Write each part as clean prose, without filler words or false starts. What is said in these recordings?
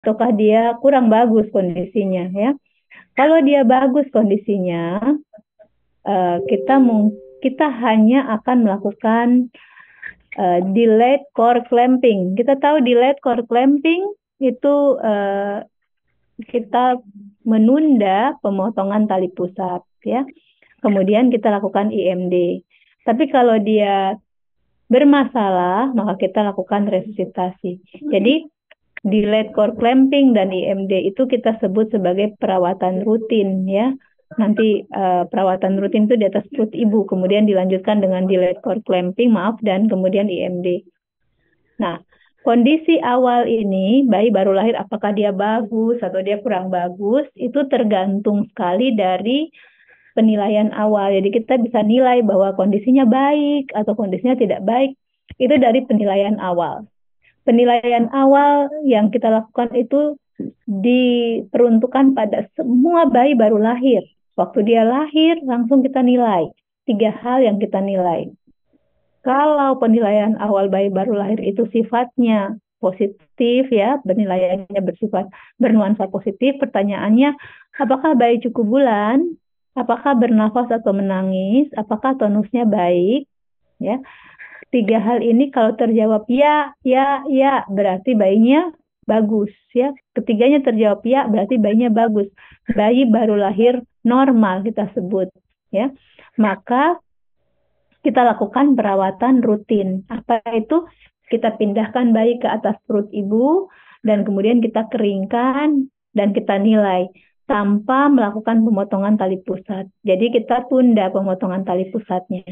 ataukah dia kurang bagus kondisinya ya. Kalau dia bagus kondisinya, kita hanya akan melakukan delayed core clamping. Kita tahu delayed core clamping itu kita menunda pemotongan tali pusat ya. Kemudian kita lakukan IMD. Tapi kalau dia bermasalah, maka kita lakukan resusitasi. Jadi delayed core clamping dan IMD itu kita sebut sebagai perawatan rutin ya. Nanti perawatan rutin itu di atas perut ibu, kemudian dilanjutkan dengan delayed core clamping, dan kemudian IMD. Nah, kondisi awal ini, bayi baru lahir, apakah dia bagus atau dia kurang bagus, itu tergantung sekali dari penilaian awal. Jadi kita bisa nilai bahwa kondisinya baik atau kondisinya tidak baik, itu dari penilaian awal. Penilaian awal yang kita lakukan itu diperuntukkan pada semua bayi baru lahir. Waktu dia lahir, langsung kita nilai. 3 hal yang kita nilai. Kalau penilaian awal bayi baru lahir itu sifatnya positif ya, penilaiannya bersifat bernuansa positif, pertanyaannya apakah bayi cukup bulan, apakah bernafas atau menangis, apakah tonusnya baik, ya. 3 hal ini kalau terjawab ya, berarti bayinya bagus ya. Ketiganya terjawab ya, berarti bayinya bagus. Bayi baru lahir normal kita sebut ya. Maka kita lakukan perawatan rutin. Apa itu? Kita pindahkan bayi ke atas perut ibu dan kemudian kita keringkan dan kita nilai tanpa melakukan pemotongan tali pusat. Jadi kita tunda pemotongan tali pusatnya.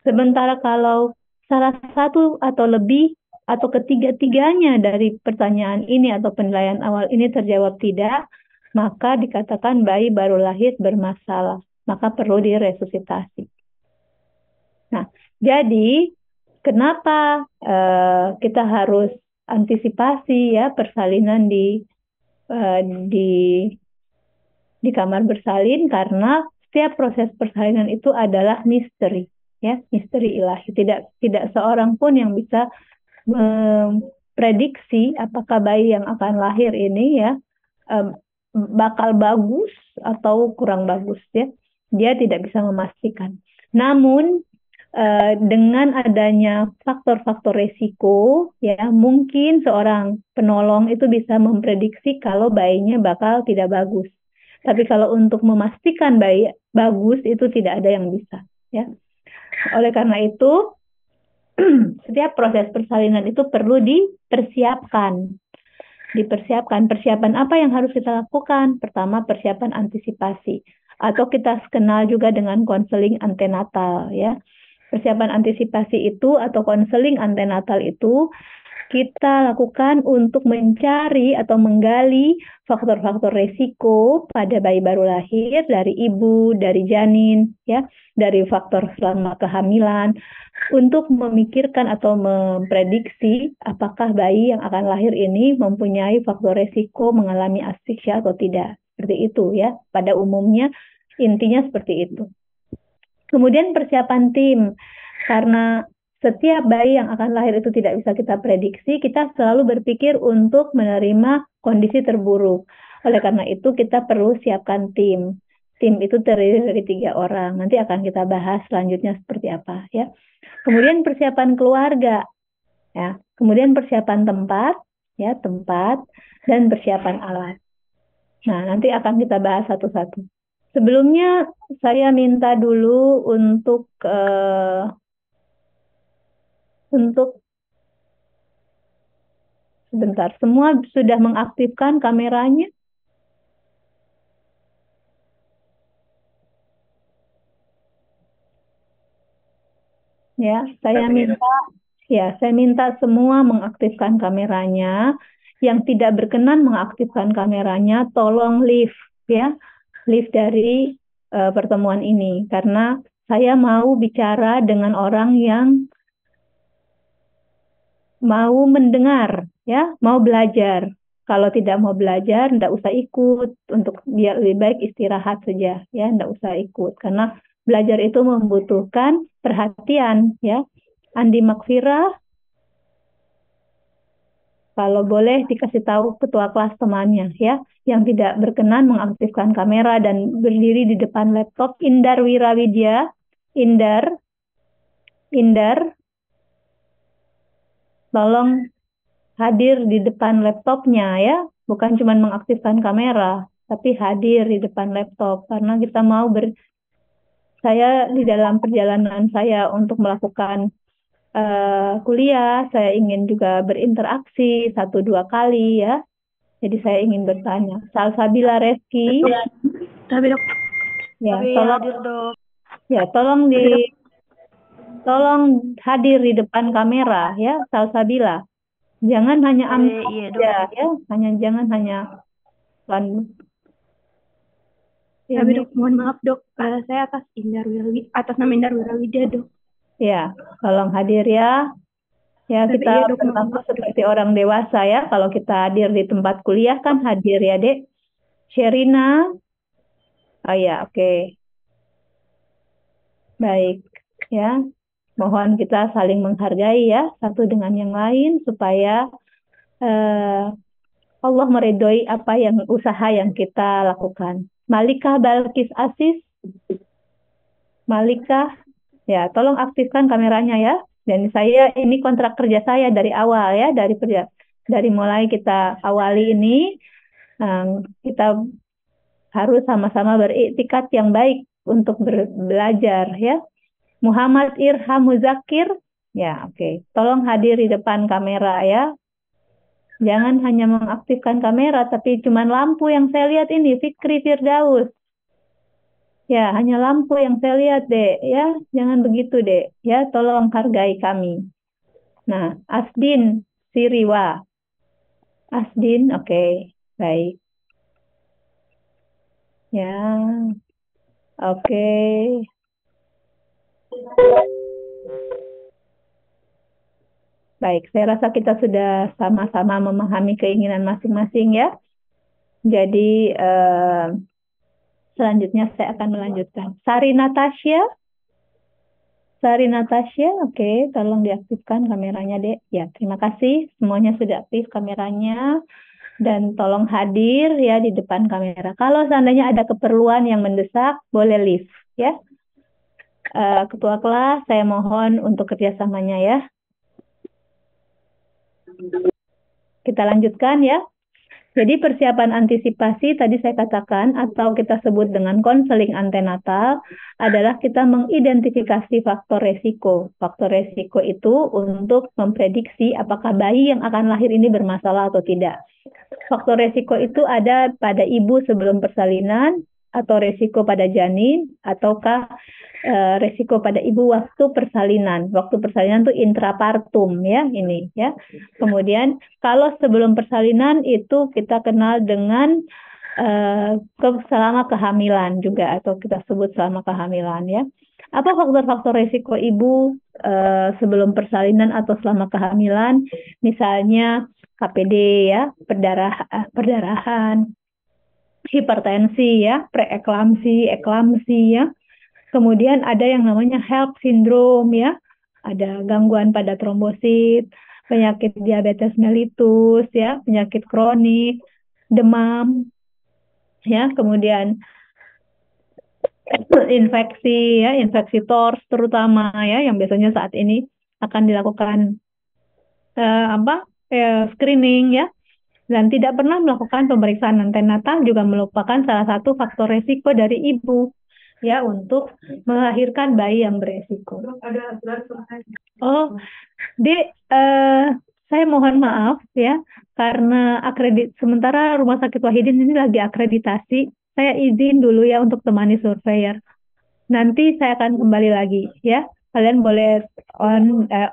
Sementara kalau salah satu atau lebih atau ketiga-tiganya dari pertanyaan ini atau penilaian awal ini terjawab tidak, maka dikatakan bayi baru lahir bermasalah, maka perlu diresusitasi. Nah, jadi kenapa kita harus antisipasi ya persalinan uh, di di kamar bersalin, karena setiap proses persalinan itu adalah misteri ya, misteri ilahi. Tidak seorang pun yang bisa memprediksi apakah bayi yang akan lahir ini ya bakal bagus atau kurang bagus ya. Dia tidak bisa memastikan. Namun dengan adanya faktor-faktor resiko ya, mungkin seorang penolong itu bisa memprediksi kalau bayinya bakal tidak bagus. Tapi kalau untuk memastikan bayi bagus itu tidak ada yang bisa ya. Oleh karena itu setiap proses persalinan itu perlu dipersiapkan. Persiapan apa yang harus kita lakukan? Pertama, persiapan antisipasi atau kita kenal juga dengan konseling antenatal ya. Persiapan antisipasi itu atau konseling antenatal itu kita lakukan untuk mencari atau menggali faktor-faktor resiko pada bayi baru lahir dari ibu, dari janin, ya, dari faktor selama kehamilan, untuk memikirkan atau memprediksi apakah bayi yang akan lahir ini mempunyai faktor resiko mengalami asfiksia atau tidak. Seperti itu ya, pada umumnya intinya seperti itu. Kemudian persiapan tim, karena setiap bayi yang akan lahir itu tidak bisa kita prediksi, kita selalu berpikir untuk menerima kondisi terburuk. Oleh karena itu kita perlu siapkan tim. Tim itu terdiri dari 3 orang. Nanti akan kita bahas selanjutnya seperti apa ya. Kemudian persiapan keluarga, ya. Kemudian persiapan tempat, ya, dan persiapan alat. Nah, nanti akan kita bahas satu-satu. Sebelumnya saya minta dulu untuk sebentar, semua sudah mengaktifkan kameranya? Ya, saya minta semua mengaktifkan kameranya. Yang tidak berkenan mengaktifkan kameranya, tolong leave ya. Live dari pertemuan ini, karena saya mau bicara dengan orang yang mau mendengar ya, mau belajar. Kalau tidak mau belajar, tidak usah ikut. Untuk biar lebih baik istirahat saja ya, tidak usah ikut, karena belajar itu membutuhkan perhatian ya. Andi Makfira, Kalau boleh dikasih tahu ketua kelas temannya ya, yang tidak berkenan mengaktifkan kamera dan berdiri di depan laptop. Indar Wirawidya, Indar, Indar, tolong hadir di depan laptopnya ya, bukan cuma mengaktifkan kamera, tapi hadir di depan laptop karena kita mau saya di dalam perjalanan saya untuk melakukan kuliah, saya ingin juga berinteraksi 1-2 kali ya. Jadi saya ingin bertanya, Salsabila Reski, Tapi dok, ya tapi tolong hadir dok. ya tolong hadir di depan kamera ya, Salsabila. Jangan hanya ambil Iya dok. aja ya, jangan hanya kan Tapi ini dok, mohon maaf dok, saya atas nama Indar Wirawida dok. ya, tolong hadir ya. Ya, Tapi kita iya dok, mohon berlaku maaf dok. seperti orang dewasa ya. Kalau kita hadir di tempat kuliah kan hadir ya, Dek. Sherina. Oh ya, oke. Baik. Ya, mohon kita saling menghargai ya satu dengan yang lain supaya eh, Allah meridhoi apa yang usaha yang kita lakukan. Malika Balkis Asis, Malika, ya tolong aktifkan kameranya ya. Dan saya ini kontrak kerja saya dari awal ya, dari mulai kita awali ini kita harus sama-sama beriktikad yang baik untuk belajar ya. Muhammad Irham Muzakir, ya oke. Tolong hadir di depan kamera ya. Jangan hanya mengaktifkan kamera, tapi cuma lampu yang saya lihat ini, Fikri Firdaus. Ya, hanya lampu yang saya lihat, Dek. Ya, jangan begitu, Dek. Ya, tolong hargai kami. Nah, Asdin Siriwa. Asdin, oke. Baik. Ya, oke. Baik, saya rasa kita sudah sama-sama memahami keinginan masing-masing ya. Jadi selanjutnya saya akan melanjutkan. Sari Natasha, oke, tolong diaktifkan kameranya, Dek. Ya, terima kasih. Semuanya sudah aktif kameranya dan tolong hadir ya di depan kamera. Kalau seandainya ada keperluan yang mendesak, boleh leave ya. Ketua kelas, saya mohon untuk kerjasamanya ya. Kita lanjutkan ya. Jadi persiapan antisipasi tadi saya katakan atau kita sebut dengan konseling antenatal adalah kita mengidentifikasi faktor resiko. Faktor resiko itu untuk memprediksi apakah bayi yang akan lahir ini bermasalah atau tidak. Faktor resiko itu ada pada ibu sebelum persalinan atau resiko pada janin ataukah resiko pada ibu waktu persalinan. Waktu persalinan itu intrapartum ya ini ya. Kemudian kalau sebelum persalinan itu kita kenal dengan selama kehamilan juga atau kita sebut selama kehamilan ya. Apa faktor-faktor resiko ibu sebelum persalinan atau selama kehamilan? Misalnya KPD ya, perdarahan, hipertensi ya, preeklamsi, eklamsi ya. Kemudian ada yang namanya HELLP syndrome ya, ada gangguan pada trombosit, penyakit diabetes mellitus ya, penyakit kronik, demam ya, kemudian infeksi ya, infeksi TORS terutama ya, yang biasanya saat ini akan dilakukan screening ya, dan tidak pernah melakukan pemeriksaan antenatal juga merupakan salah satu faktor resiko dari ibu ya untuk melahirkan bayi yang beresiko. Oh, Dek, saya mohon maaf ya karena sementara Rumah Sakit Wahidin ini lagi akreditasi. Saya izin dulu ya untuk temani surveyor. Nanti saya akan kembali lagi ya. Kalian boleh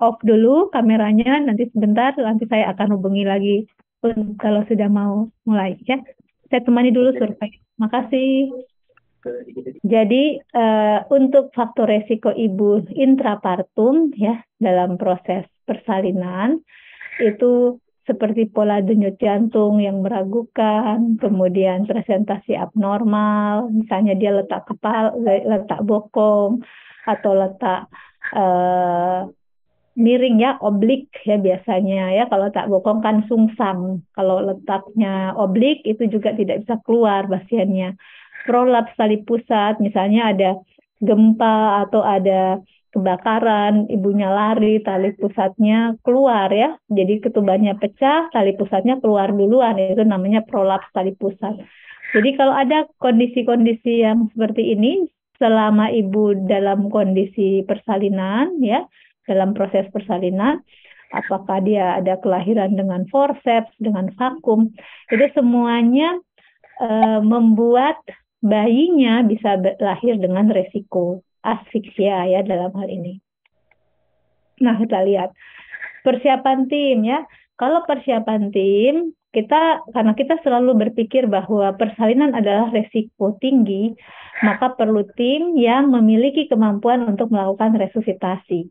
off dulu kameranya. Nanti sebentar, nanti saya akan hubungi lagi kalau sudah mau mulai ya. Saya temani dulu survei. Makasih. Jadi untuk faktor resiko ibu intrapartum ya dalam proses persalinan itu seperti pola denyut jantung yang meragukan, kemudian presentasi abnormal, misalnya dia letak kepala, letak bokong, atau letak miring ya, oblik ya biasanya ya. Kalau tak bokong kan sungsang. Kalau letaknya oblik itu juga tidak bisa keluar pasiennya. Prolaps tali pusat, misalnya ada gempa atau ada kebakaran, ibunya lari, tali pusatnya keluar ya. Jadi ketubannya pecah, tali pusatnya keluar duluan, itu namanya prolaps tali pusat. Jadi kalau ada kondisi-kondisi yang seperti ini, selama ibu dalam kondisi persalinan ya, dalam proses persalinan, apakah dia ada kelahiran dengan forceps, dengan vakum, itu semuanya membuat bayinya bisa lahir dengan resiko asfiksia ya dalam hal ini. Nah, kita lihat persiapan tim ya. Kalau persiapan tim, karena kita selalu berpikir bahwa persalinan adalah resiko tinggi, maka perlu tim yang memiliki kemampuan untuk melakukan resusitasi.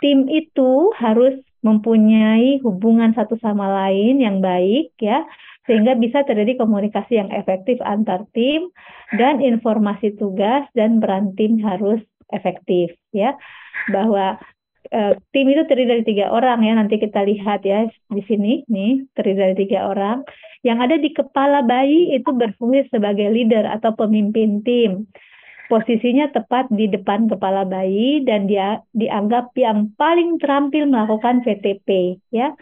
Tim itu harus mempunyai hubungan satu sama lain yang baik ya, sehingga bisa terjadi komunikasi yang efektif antar tim dan informasi tugas dan peran tim harus efektif ya. Bahwa tim itu terdiri dari 3 orang ya, nanti kita lihat ya di sini nih terdiri dari 3 orang. Yang ada di kepala bayi itu berfungsi sebagai leader atau pemimpin tim. Posisinya tepat di depan kepala bayi dan dia dianggap yang paling terampil melakukan VTP ya.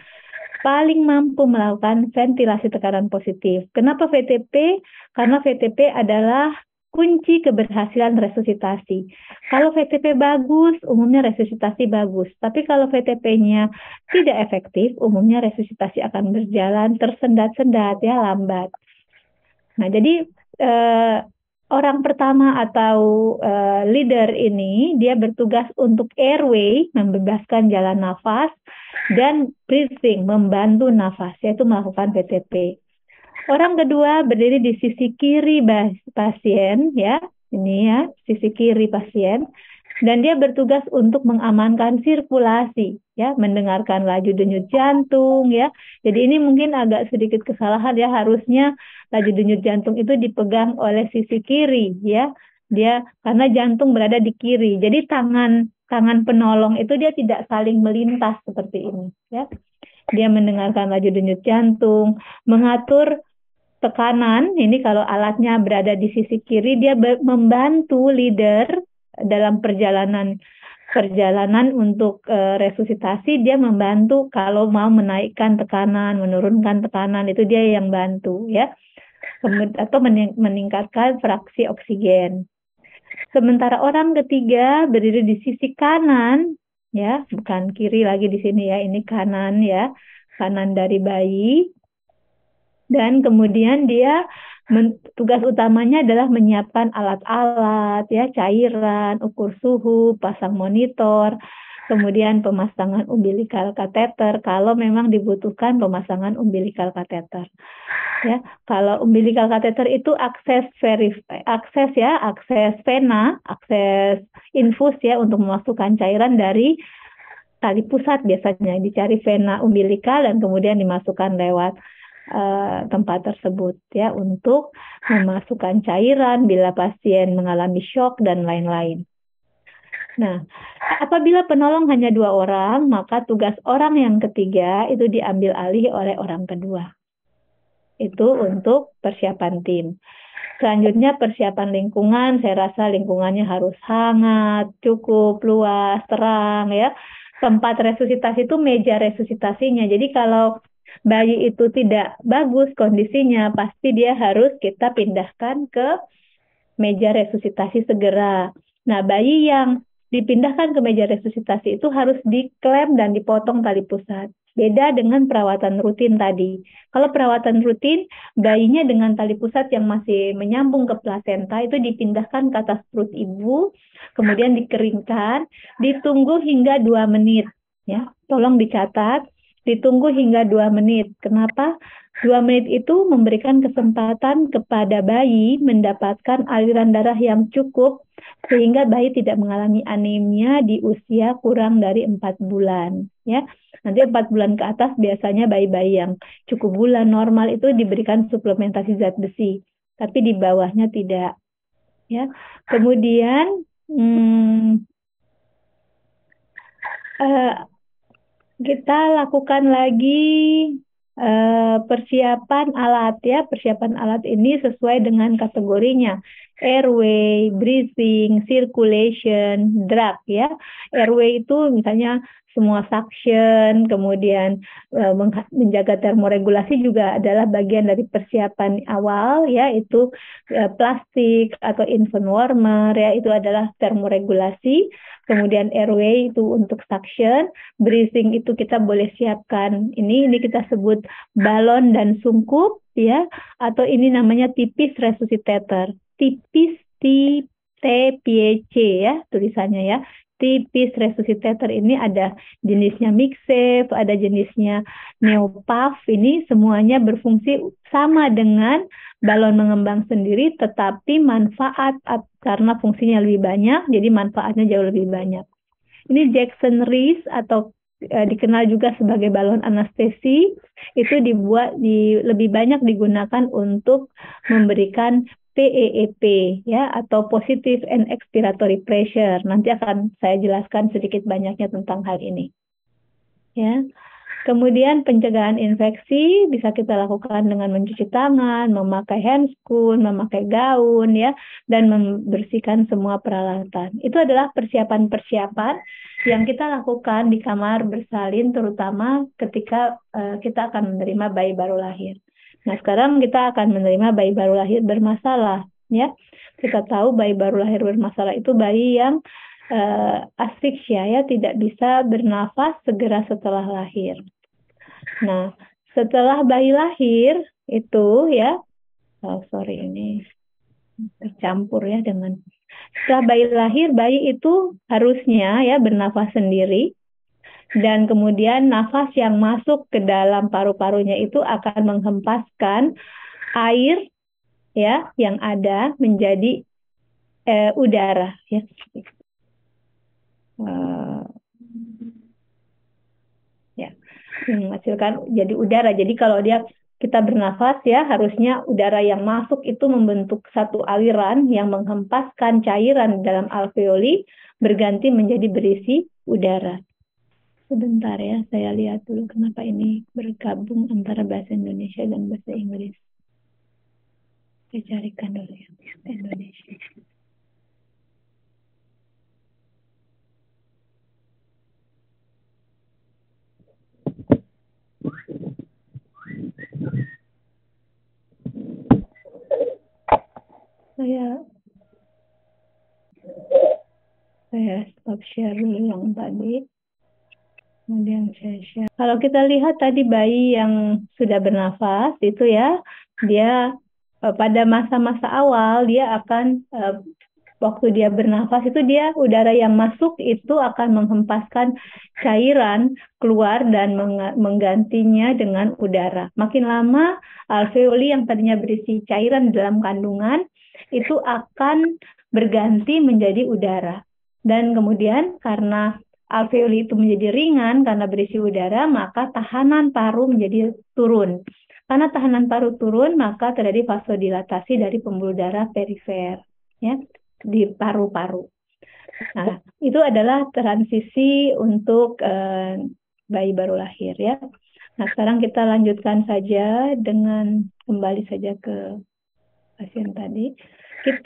Paling mampu melakukan ventilasi tekanan positif. Kenapa VTP? Karena VTP adalah kunci keberhasilan resusitasi. Kalau VTP bagus, umumnya resusitasi bagus. Tapi kalau VTP-nya tidak efektif, umumnya resusitasi akan berjalan tersendat-sendat ya, lambat. Nah, jadi orang pertama atau leader ini dia bertugas untuk airway, membebaskan jalan nafas, dan breathing, membantu nafas, yaitu melakukan VTP. Orang kedua berdiri di sisi kiri pasien ya, ini ya, sisi kiri pasien, dan dia bertugas untuk mengamankan sirkulasi ya, mendengarkan laju denyut jantung ya. Jadi ini mungkin agak sedikit kesalahan ya, harusnya laju denyut jantung itu dipegang oleh sisi kiri ya. Dia karena jantung berada di kiri. Jadi tangan penolong itu dia tidak saling melintas seperti ini ya. Dia mendengarkan laju denyut jantung, mengatur tekanan. Ini kalau alatnya berada di sisi kiri, dia membantu leader dalam perjalanan untuk resusitasi. Dia membantu kalau mau menaikkan tekanan, menurunkan tekanan, itu dia yang bantu ya, atau meningkatkan fraksi oksigen. Sementara orang ketiga berdiri di sisi kanan ya, bukan kiri lagi di sini ya, ini kanan ya, kanan dari bayi. Dan kemudian dia tugas utamanya adalah menyiapkan alat-alat ya, cairan, ukur suhu, pasang monitor, kemudian pemasangan umbilical kateter kalau memang dibutuhkan pemasangan umbilical kateter. Ya, kalau umbilical kateter itu akses vena, akses infus ya untuk memasukkan cairan dari tali pusat, biasanya dicari vena umbilical dan kemudian dimasukkan lewat tempat tersebut ya untuk memasukkan cairan bila pasien mengalami shock dan lain-lain. Nah, apabila penolong hanya 2 orang, maka tugas orang yang ketiga itu diambil alih oleh orang kedua. Itu untuk persiapan tim. Selanjutnya persiapan lingkungan, saya rasa lingkungannya harus hangat, cukup luas, terang ya. Tempat resusitasi itu meja resusitasinya. Jadi kalau bayi itu tidak bagus kondisinya, pasti dia harus kita pindahkan ke meja resusitasi segera. Nah, bayi yang dipindahkan ke meja resusitasi itu harus diklem dan dipotong tali pusat. Beda dengan perawatan rutin tadi. Kalau perawatan rutin, bayinya dengan tali pusat yang masih menyambung ke plasenta itu dipindahkan ke atas perut ibu, kemudian dikeringkan, ditunggu hingga 2 menit. Ya, tolong dicatat, ditunggu hingga 2 menit. Kenapa? 2 menit itu memberikan kesempatan kepada bayi mendapatkan aliran darah yang cukup sehingga bayi tidak mengalami anemia di usia kurang dari 4 bulan. Ya, nanti 4 bulan ke atas biasanya bayi-bayi yang cukup bulan normal itu diberikan suplementasi zat besi, tapi di bawahnya tidak. Ya, kemudian Eh, kita lakukan lagi persiapan alat ya. Persiapan alat ini sesuai dengan kategorinya. Airway, breathing, circulation, drug ya. Airway itu misalnya semua suction, kemudian menjaga termoregulasi juga adalah bagian dari persiapan awal ya, itu plastik atau infant warmer ya, itu adalah termoregulasi. Kemudian airway itu untuk suction, breathing itu kita boleh siapkan. Ini kita sebut balon dan sungkup ya, atau ini namanya tipis resuscitator. Tipis TPC ya tulisannya ya. Tipis resuscitator ini ada jenisnya mixsafe, ada jenisnya neopuff. Ini semuanya berfungsi sama dengan balon mengembang sendiri, tetapi manfaat karena fungsinya lebih banyak, jadi manfaatnya jauh lebih banyak. Ini Jackson Reese atau dikenal juga sebagai balon anestesi, itu lebih banyak digunakan untuk memberikan PEEP ya, atau positive and expiratory pressure. Nanti akan saya jelaskan sedikit banyaknya tentang hal ini. Ya. Kemudian pencegahan infeksi bisa kita lakukan dengan mencuci tangan, memakai handscoon, memakai gaun ya, dan membersihkan semua peralatan. Itu adalah persiapan-persiapan yang kita lakukan di kamar bersalin, terutama ketika kita akan menerima bayi baru lahir. Nah, sekarang kita akan menerima bayi baru lahir bermasalah ya. Kita tahu bayi baru lahir bermasalah itu bayi yang asfiksia ya, tidak bisa bernafas segera setelah lahir. Nah, setelah bayi lahir itu ya, ini tercampur ya dengan. Setelah bayi lahir, bayi itu harusnya ya bernafas sendiri, dan kemudian nafas yang masuk ke dalam paru-parunya itu akan menghempaskan air ya yang ada menjadi udara ya. Ya, menghasilkan jadi udara. Jadi kalau kita bernafas ya, harusnya udara yang masuk itu membentuk satu aliran yang menghempaskan cairan dalam alveoli berganti menjadi berisi udara. Sebentar ya, saya lihat dulu kenapa ini bergabung antara bahasa Indonesia dan bahasa Inggris. Saya carikan dulu ya, bahasa Indonesia. Saya stop share dulu yang tadi. Kemudian saya share. Kalau kita lihat tadi bayi yang sudah bernafas itu ya, dia pada masa-masa awal dia akan waktu dia bernafas itu udara yang masuk itu akan menghempaskan cairan keluar dan menggantinya dengan udara. Makin lama alveoli yang tadinya berisi cairan dalam kandungan itu akan berganti menjadi udara. Dan kemudian karena alveoli itu menjadi ringan karena berisi udara, maka tahanan paru menjadi turun. Karena tahanan paru turun, maka terjadi vasodilatasi dari pembuluh darah perifer ya, di paru-paru. Nah, itu adalah transisi untuk bayi baru lahir ya. Nah, sekarang kita lanjutkan saja dengan kembali saja ke pasien tadi.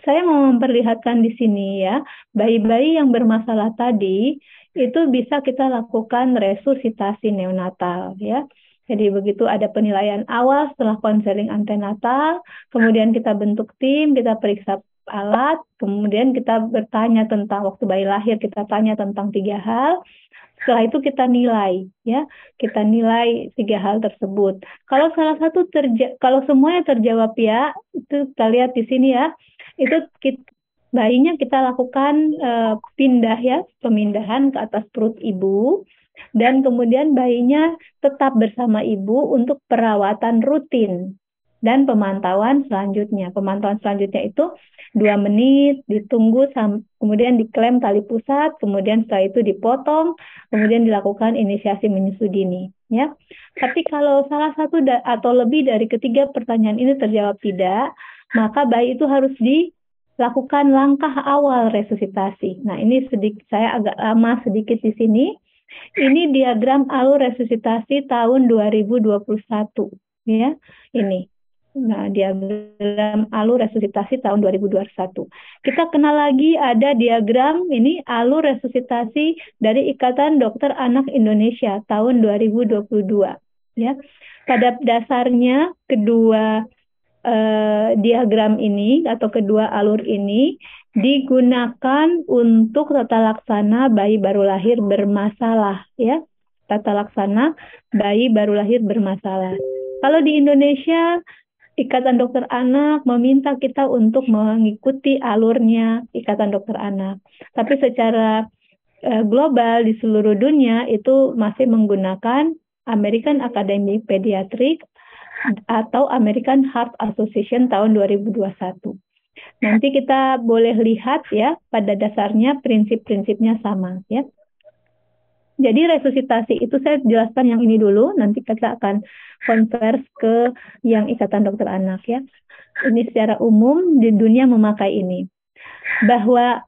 Saya mau memperlihatkan di sini ya, bayi-bayi yang bermasalah tadi itu bisa kita lakukan resusitasi neonatal ya. Jadi begitu ada penilaian awal setelah konseling antenatal, kemudian kita bentuk tim, kita periksa alat, kemudian kita bertanya tentang waktu bayi lahir, kita tanya tentang 3 hal. Setelah itu kita nilai ya, kita nilai 3 hal tersebut. Kalau salah satu kalau semuanya terjawab ya, itu kita lihat di sini ya, itu bayinya kita lakukan pemindahan ke atas perut ibu, dan kemudian bayinya tetap bersama ibu untuk perawatan rutin dan pemantauan selanjutnya. Pemantauan selanjutnya itu 2 menit, ditunggu kemudian diklem tali pusat, kemudian setelah itu dipotong, kemudian dilakukan inisiasi menyusu dini. Ya, tapi kalau salah satu atau lebih dari ketiga pertanyaan ini terjawab tidak, maka bayi itu harus dilakukan langkah awal resusitasi. Nah, ini saya agak lama sedikit di sini Ini diagram alur resusitasi tahun 2021, ya. Ini. Nah, diagram alur resusitasi tahun 2021. Kita kenal lagi ada diagram ini alur resusitasi dari Ikatan Dokter Anak Indonesia tahun 2022, ya. Pada dasarnya kedua diagram ini atau kedua alur ini digunakan untuk tata laksana bayi baru lahir bermasalah, ya. Tata laksana bayi baru lahir bermasalah. Kalau di Indonesia, Ikatan Dokter Anak meminta kita untuk mengikuti alurnya Ikatan Dokter Anak. Tapi secara global di seluruh dunia itu masih menggunakan American Academy Pediatric atau American Heart Association tahun 2021. Nanti kita boleh lihat ya, pada dasarnya prinsip-prinsipnya sama ya. Jadi resusitasi itu saya jelaskan yang ini dulu, nanti kita akan konvers ke yang Ikatan Dokter Anak ya. Ini secara umum di dunia memakai ini. Bahwa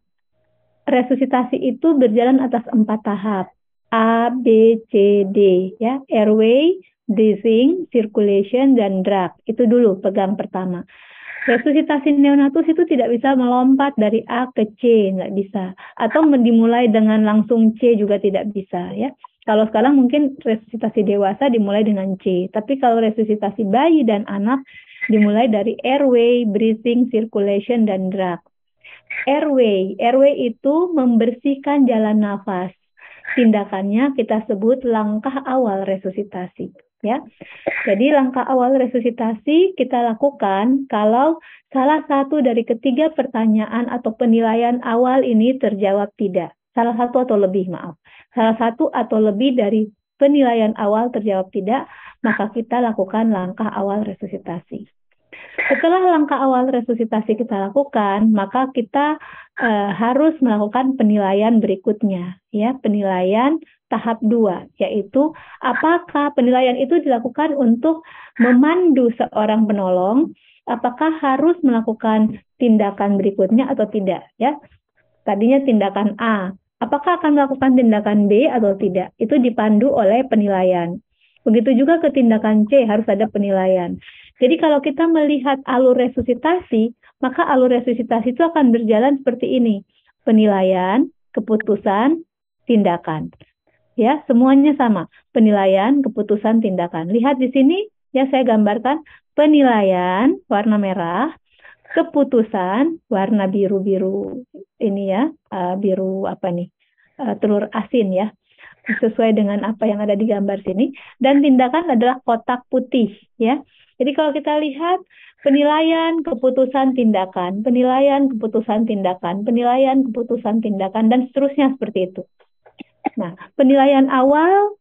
resusitasi itu berjalan atas 4 tahap. A, B, C, D ya. Airway, breathing, circulation, dan drug. Itu dulu pegang pertama. Resusitasi neonatus itu tidak bisa melompat dari A ke C, nggak bisa. Atau dimulai dengan langsung C juga tidak bisa ya. Kalau sekarang mungkin resusitasi dewasa dimulai dengan C. Tapi kalau resusitasi bayi dan anak dimulai dari airway, breathing, circulation, dan drug. Airway itu membersihkan jalan nafas. Tindakannya kita sebut langkah awal resusitasi. Ya, jadi langkah awal resusitasi kita lakukan kalau salah satu dari ketiga pertanyaan atau penilaian awal ini terjawab tidak. Salah satu atau lebih, maaf. Salah satu atau lebih dari penilaian awal terjawab tidak, maka kita lakukan langkah awal resusitasi. Setelah langkah awal resusitasi kita lakukan, maka kita harus melakukan penilaian berikutnya, ya, penilaian tahap 2, yaitu apakah penilaian itu dilakukan untuk memandu seorang penolong, apakah harus melakukan tindakan berikutnya atau tidak, ya. Tadinya tindakan A, apakah akan melakukan tindakan B atau tidak, itu dipandu oleh penilaian. Begitu juga ke tindakan C, harus ada penilaian. Jadi kalau kita melihat alur resusitasi, maka alur resusitasi itu akan berjalan seperti ini. Penilaian, keputusan, tindakan. Ya, semuanya sama. Penilaian, keputusan, tindakan. Lihat di sini, ya saya gambarkan penilaian warna merah, keputusan warna biru-biru ini ya, biru apa nih? Telur asin ya. Sesuai dengan apa yang ada di gambar sini, dan tindakan adalah kotak putih ya. Jadi kalau kita lihat penilaian, keputusan, tindakan, penilaian, keputusan, tindakan, penilaian, keputusan, tindakan, dan seterusnya seperti itu. Nah, penilaian awal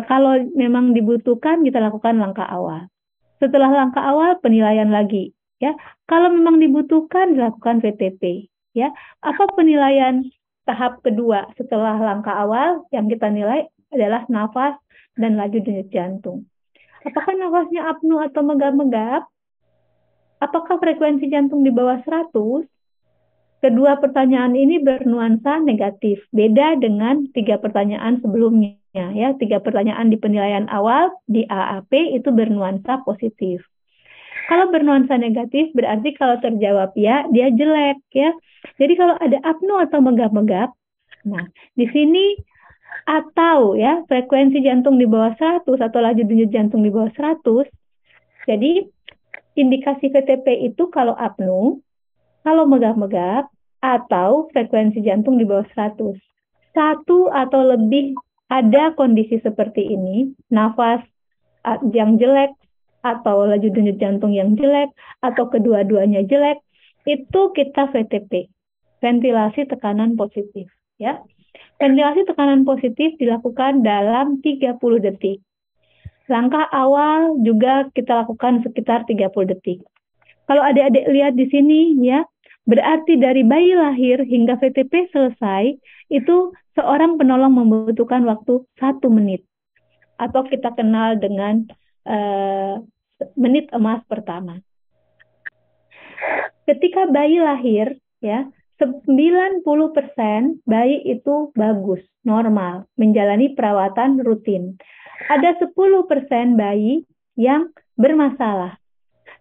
kalau memang dibutuhkan kita lakukan langkah awal. Setelah langkah awal penilaian lagi ya. Kalau memang dibutuhkan dilakukan VTP ya. Apa penilaian tahap kedua setelah langkah awal? Yang kita nilai adalah nafas dan laju denyut jantung. Apakah nafasnya apnu atau megap-megap? Apakah frekuensi jantung di bawah 100? Kedua pertanyaan ini bernuansa negatif, beda dengan 3 pertanyaan sebelumnya ya. 3 pertanyaan di penilaian awal di AAP itu bernuansa positif. Kalau bernuansa negatif berarti kalau terjawab ya, dia jelek ya. Jadi kalau ada apnu atau megap-megap, nah di sini atau ya frekuensi jantung di bawah 100 atau laju denyut jantung di bawah 100. Jadi indikasi VTP itu kalau apnu, kalau megap-megap, atau frekuensi jantung di bawah 100. Satu atau lebih ada kondisi seperti ini, nafas yang jelek, atau laju denyut jantung yang jelek, atau kedua-duanya jelek, itu kita VTP, ventilasi tekanan positif. Ya. Ventilasi tekanan positif dilakukan dalam 30 detik. Langkah awal juga kita lakukan sekitar 30 detik. Kalau adik-adik lihat di sini ya, berarti dari bayi lahir hingga VTP selesai, itu seorang penolong membutuhkan waktu 1 menit. Atau kita kenal dengan menit emas pertama. Ketika bayi lahir, ya, 90% bayi itu bagus, normal, menjalani perawatan rutin. Ada 10% bayi yang bermasalah.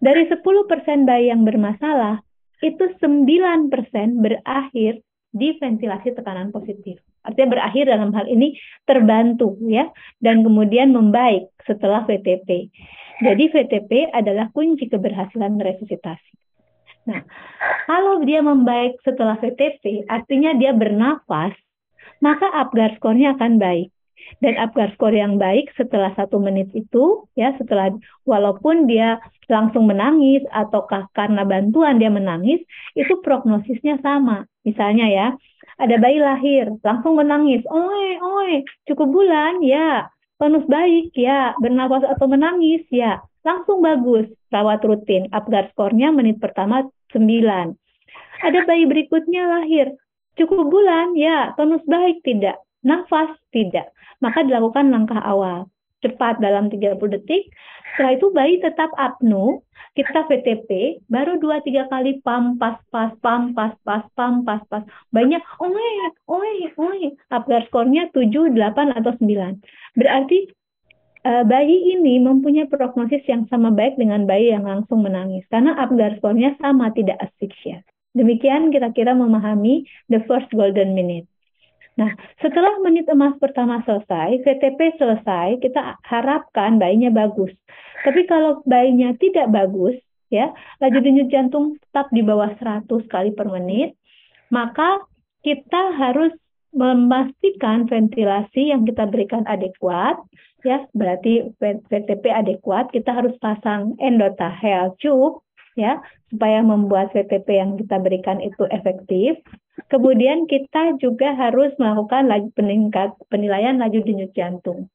Dari 10% bayi yang bermasalah, itu 9% berakhir di ventilasi tekanan positif. Artinya berakhir dalam hal ini terbantu ya, dan kemudian membaik setelah VTP. Jadi VTP adalah kunci keberhasilan resusitasi. Nah, kalau dia membaik setelah VTP, artinya dia bernafas, maka Apgar skornya akan baik. Dan Apgar skor yang baik setelah 1 menit itu, ya setelah walaupun dia langsung menangis ataukah karena bantuan dia menangis, itu prognosisnya sama. Misalnya ya, ada bayi lahir, langsung menangis, oe, cukup bulan, ya, tonus baik, ya, bernafas atau menangis, ya, langsung bagus, rawat rutin, Apgar skornya menit pertama 9. Ada bayi berikutnya lahir, cukup bulan, ya, tonus baik, tidak, nafas, tidak. Maka dilakukan langkah awal, cepat dalam 30 detik, setelah itu bayi tetap apnu, kita VTP, baru 2-3 kali pam, pas, banyak, Apgar skornya 7, 8, atau 9. Berarti bayi ini mempunyai prognosis yang sama baik dengan bayi yang langsung menangis, karena Apgar skornya sama, tidak asphyxia. Demikian kira-kira memahami the first golden minute. Nah, setelah menit emas pertama selesai, VTP selesai, kita harapkan bayinya bagus. Tapi kalau bayinya tidak bagus, ya, laju denyut jantung tetap di bawah 100 kali per menit, maka kita harus memastikan ventilasi yang kita berikan adekuat, ya, berarti VTP adekuat, kita harus pasang endotahel tube, ya, supaya membuat VTP yang kita berikan itu efektif. Kemudian kita juga harus melakukan penilaian laju denyut jantung.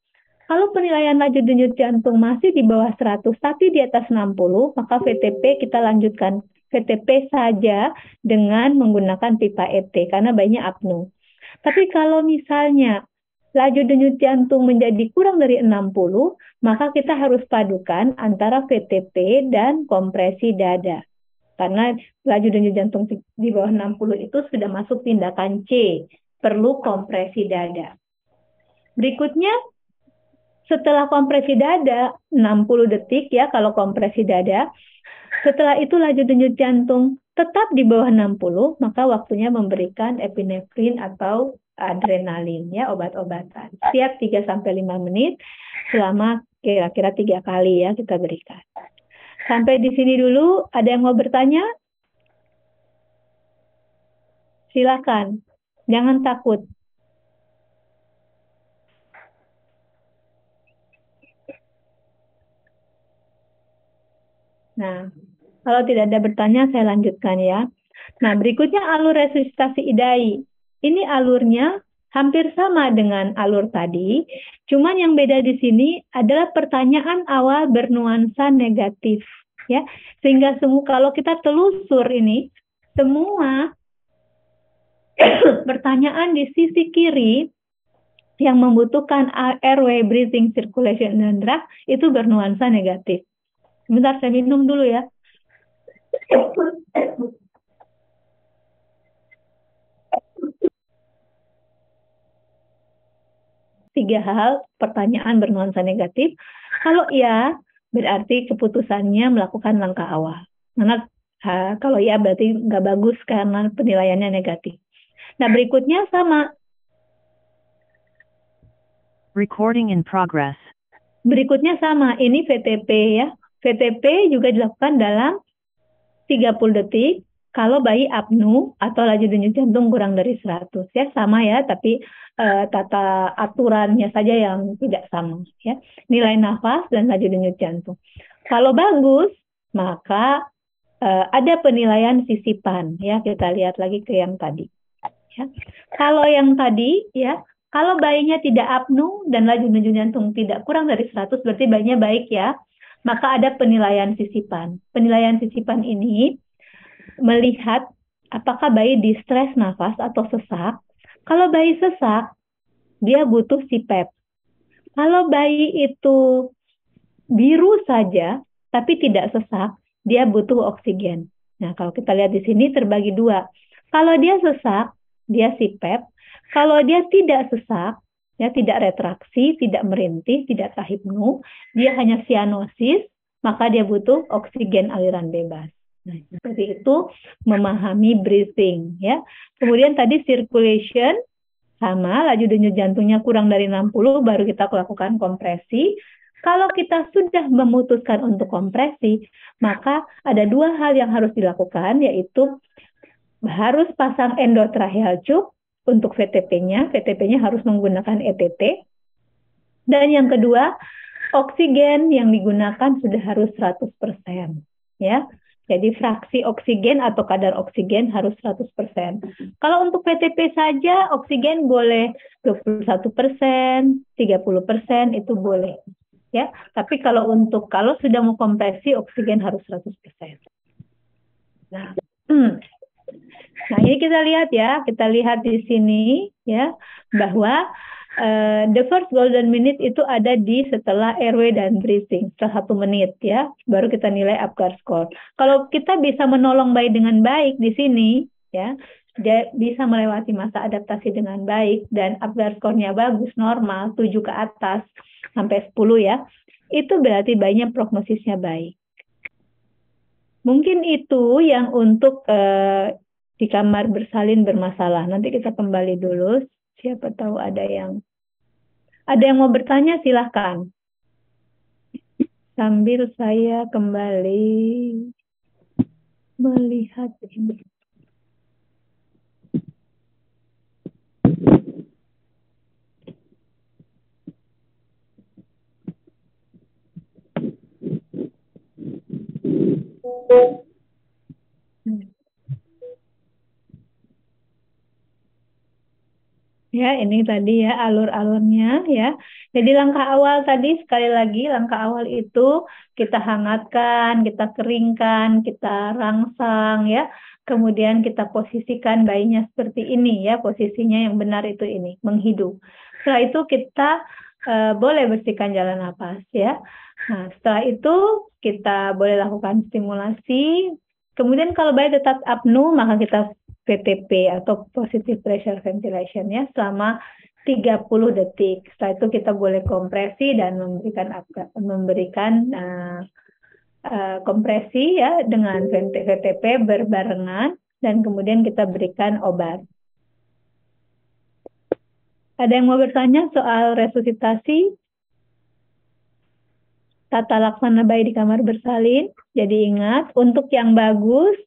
Kalau penilaian laju denyut jantung masih di bawah 100 tapi di atas 60, maka VTP kita lanjutkan VTP saja dengan menggunakan pipa ET karena bayinya apnu. Tapi kalau misalnya laju denyut jantung menjadi kurang dari 60, maka kita harus padukan antara VTP dan kompresi dada. Karena laju denyut jantung di bawah 60 itu sudah masuk tindakan C, perlu kompresi dada. Berikutnya, setelah kompresi dada, 60 detik ya kalau kompresi dada, setelah itu laju denyut jantung tetap di bawah 60, maka waktunya memberikan epinefrin atau adrenalin, ya, obat-obatan. Setiap 3-5 menit selama kira-kira 3 kali ya kita berikan. Sampai di sini dulu, ada yang mau bertanya? Silakan, jangan takut. Nah, kalau tidak ada bertanya, saya lanjutkan ya. Nah, berikutnya alur resusitasi idai. Ini alurnya hampir sama dengan alur tadi, cuman yang beda di sini adalah pertanyaan awal bernuansa negatif, ya. Sehingga kalau kita telusur ini, semua pertanyaan di sisi kiri yang membutuhkan airway, breathing, circulation, dan drag itu bernuansa negatif. Sebentar, saya minum dulu ya. Tiga hal pertanyaan bernuansa negatif. Kalau iya, berarti keputusannya melakukan langkah awal. Karena kalau iya berarti nggak bagus karena penilaiannya negatif. Nah, berikutnya sama. Recording in progress. Berikutnya sama. Ini VTP ya. VTP juga dilakukan dalam 30 detik. Kalau bayi apnu atau laju denyut jantung kurang dari 100 ya, sama ya, tapi tata aturannya saja yang tidak sama ya. Nilai nafas dan laju denyut jantung. Kalau bagus, maka ada penilaian sisipan ya. Kita lihat lagi ke yang tadi. Ya. Kalau yang tadi ya, kalau bayinya tidak apnu dan laju denyut jantung tidak kurang dari 100 berarti bayinya baik ya. Maka ada penilaian sisipan. Penilaian sisipan ini melihat apakah bayi distres nafas atau sesak. Kalau bayi sesak, dia butuh CPAP. Kalau bayi itu biru saja, tapi tidak sesak, dia butuh oksigen. Nah, kalau kita lihat di sini terbagi dua. Kalau dia sesak, dia CPAP. Kalau dia tidak sesak, ya tidak retraksi, tidak merintih, tidak tahipno, dia hanya sianosis, maka dia butuh oksigen aliran bebas. Nah, seperti itu memahami breathing, ya. Kemudian tadi circulation sama, laju denyut jantungnya kurang dari 60 baru kita lakukan kompresi. Kalau kita sudah memutuskan untuk kompresi, maka ada dua hal yang harus dilakukan, yaitu harus pasang endotracheal tube untuk VTP-nya. VTP-nya harus menggunakan ETT. Dan yang kedua, oksigen yang digunakan sudah harus 100%. Ya. Jadi fraksi oksigen atau kadar oksigen harus 100%. Kalau untuk VTP saja, oksigen boleh 21%, 30% itu boleh. Ya, tapi kalau sudah mau kompresi, oksigen harus 100%. Nah, ini kita lihat ya, kita lihat di sini ya, bahwa the first golden minute itu ada di setelah airway dan breathing, setelah 1 menit ya, baru kita nilai Apgar score. Kalau kita bisa menolong bayi dengan baik di sini ya, dia bisa melewati masa adaptasi dengan baik dan Apgar score-nya bagus, normal, 7 ke atas sampai 10 ya, itu berarti bayinya prognosisnya baik. Mungkin itu yang untuk di kamar bersalin bermasalah. Nanti kita kembali dulu. Siapa tahu ada yang mau bertanya, silahkan. Sambil saya kembali melihat ini. Ya, ini tadi ya alur-alurnya ya. Jadi langkah awal tadi, sekali lagi langkah awal itu kita hangatkan, kita keringkan, kita rangsang ya. Kemudian kita posisikan bayinya seperti ini ya, posisinya yang benar itu ini, menghidu. Setelah itu kita boleh bersihkan jalan napas ya. Nah, setelah itu kita boleh lakukan stimulasi. Kemudian kalau bayi tetap apnu, maka kita PTP atau positive pressure ventilation ya selama 30 detik. Setelah itu kita boleh kompresi dan memberikan kompresi ya dengan VTP berbarengan dan kemudian kita berikan obat. Ada yang mau bertanya soal resusitasi? Tata laksana bayi di kamar bersalin. Jadi ingat, untuk yang bagus,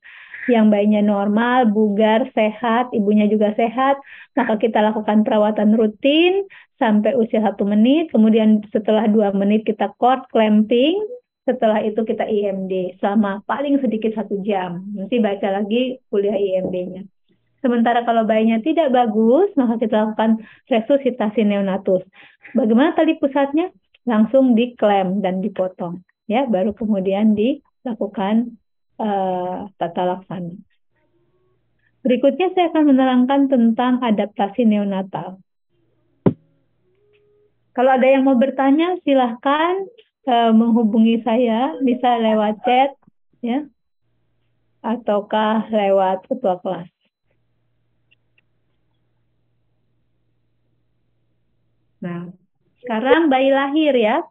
yang bayinya normal, bugar, sehat, ibunya juga sehat, maka kita lakukan perawatan rutin sampai usia 1 menit, kemudian setelah 2 menit kita cord clamping, setelah itu kita IMD selama paling sedikit 1 jam. Nanti baca lagi kuliah IMD-nya. Sementara kalau bayinya tidak bagus, maka kita lakukan resusitasi neonatus. Bagaimana tali pusatnya? Langsung diklem dan dipotong. Ya, baru kemudian dilakukan tata laksana. Berikutnya saya akan menerangkan tentang adaptasi neonatal. Kalau ada yang mau bertanya, silahkan menghubungi saya, bisa lewat chat, ya, ataukah lewat ketua kelas. Nah, sekarang bayi lahir ya.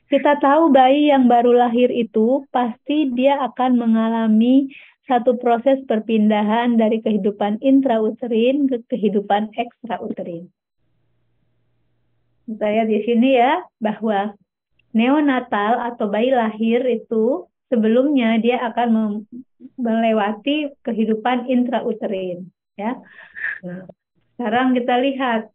Kita tahu bayi yang baru lahir itu pasti dia akan mengalami satu proses perpindahan dari kehidupan intrauterin ke kehidupan ekstrauterin. Saya di sini ya, bahwa neonatal atau bayi lahir itu sebelumnya dia akan melewati kehidupan intrauterin. Ya. Nah, sekarang kita lihat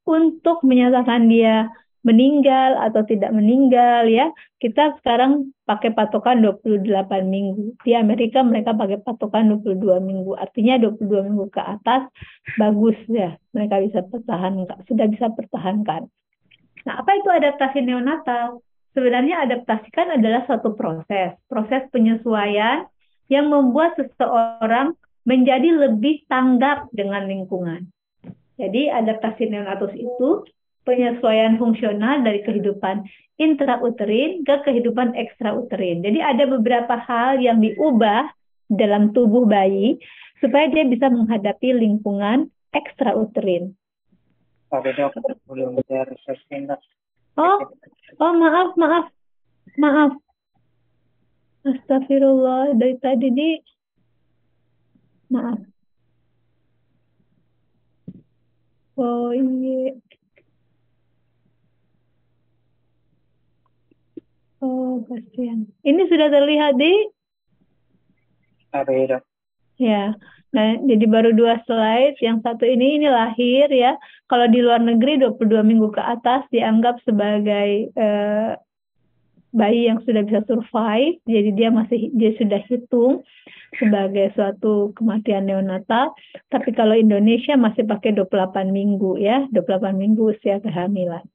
untuk menyatakan dia meninggal atau tidak meninggal ya, kita sekarang pakai patokan 28 minggu. Di Amerika mereka pakai patokan 22 minggu. Artinya 22 minggu ke atas bagus ya, mereka bisa sudah bisa pertahankan. Nah, apa itu adaptasi neonatal? Sebenarnya adaptasi kan adalah suatu proses penyesuaian yang membuat seseorang menjadi lebih tanggap dengan lingkungan. Jadi adaptasi neonatus itu penyesuaian fungsional dari kehidupan intrauterin ke kehidupan ekstrauterin. Jadi ada beberapa hal yang diubah dalam tubuh bayi supaya dia bisa menghadapi lingkungan ekstrauterin. Oke dok, belum saya researching dok. Oh, maaf. Astagfirullah, dari tadi maaf. Oh iya. Oh, kasihan. Ini sudah terlihat di? Oke dok. Ya. Nah, jadi baru 2 slide. Yang satu ini lahir ya. Kalau di luar negeri 22 minggu ke atas dianggap sebagai bayi yang sudah bisa survive. Jadi dia sudah hitung sebagai suatu kematian neonatal. Tapi kalau Indonesia masih pakai 28 minggu ya. 28 minggu usia kehamilan.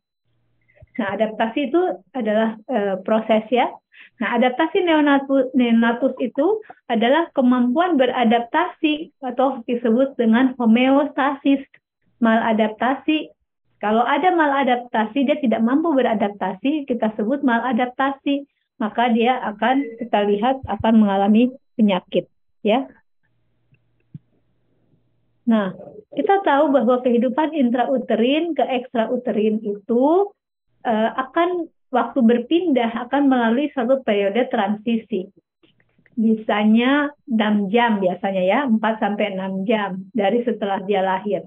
Nah, adaptasi itu adalah proses ya. Nah, adaptasi neonatus itu adalah kemampuan beradaptasi atau disebut dengan homeostasis. Maladaptasi. Kalau ada maladaptasi, dia tidak mampu beradaptasi, kita sebut maladaptasi. Maka dia kita lihat akan mengalami penyakit. Ya. Nah, kita tahu bahwa kehidupan intrauterin ke ekstrauterin itu akan waktu berpindah akan melalui satu periode transisi. Bisanya 6 jam biasanya ya, 4-6 jam dari setelah dia lahir.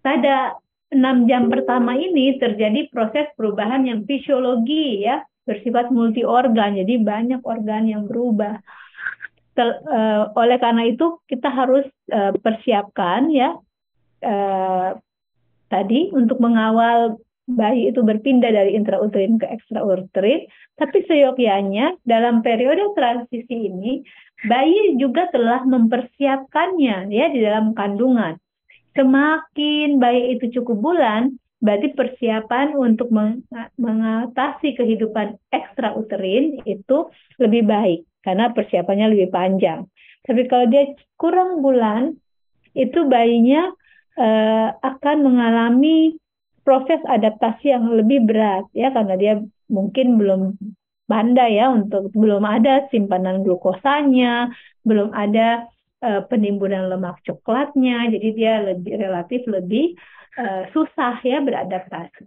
Pada 6 jam pertama ini terjadi proses perubahan yang fisiologi ya, bersifat multi organ, jadi banyak organ yang berubah. Oleh karena itu kita harus persiapkan ya tadi untuk mengawal bayi itu berpindah dari intrauterin ke ekstrauterin, tapi seyogyanya dalam periode transisi ini bayi juga telah mempersiapkannya ya di dalam kandungan. Semakin bayi itu cukup bulan, berarti persiapan untuk mengatasi kehidupan ekstrauterin itu lebih baik karena persiapannya lebih panjang. Tapi kalau dia kurang bulan, itu bayinya akan mengalami proses adaptasi yang lebih berat ya karena dia mungkin belum pandai ya belum ada simpanan glukosanya, belum ada penimbunan lemak coklatnya, jadi dia relatif lebih susah ya beradaptasi.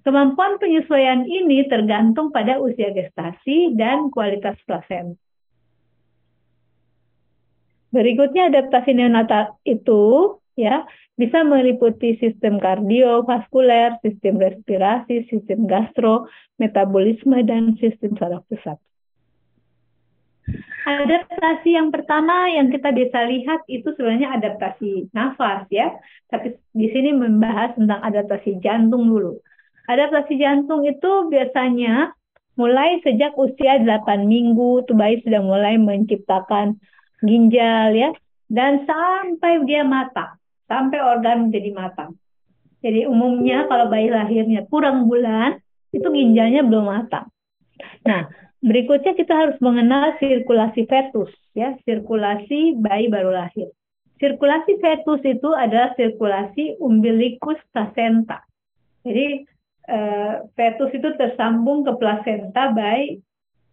Kemampuan penyesuaian ini tergantung pada usia gestasi dan kualitas plasenta. Berikutnya adaptasi neonatal itu ya bisa meliputi sistem kardiovaskuler, sistem respirasi, sistem gastro, metabolisme, dan sistem saraf pusat. Adaptasi yang pertama yang kita bisa lihat itu sebenarnya adaptasi nafas ya, tapi di sini membahas tentang adaptasi jantung dulu. Adaptasi jantung itu biasanya mulai sejak usia 8 minggu, tuh bayi sudah mulai menciptakan ginjal ya, dan sampai dia matang. Sampai organ menjadi matang. Jadi umumnya kalau bayi lahirnya kurang bulan, itu ginjalnya belum matang. Nah, berikutnya kita harus mengenal sirkulasi fetus, ya, sirkulasi bayi baru lahir. Sirkulasi fetus itu adalah sirkulasi umbilikus placenta. Jadi fetus itu tersambung ke plasenta by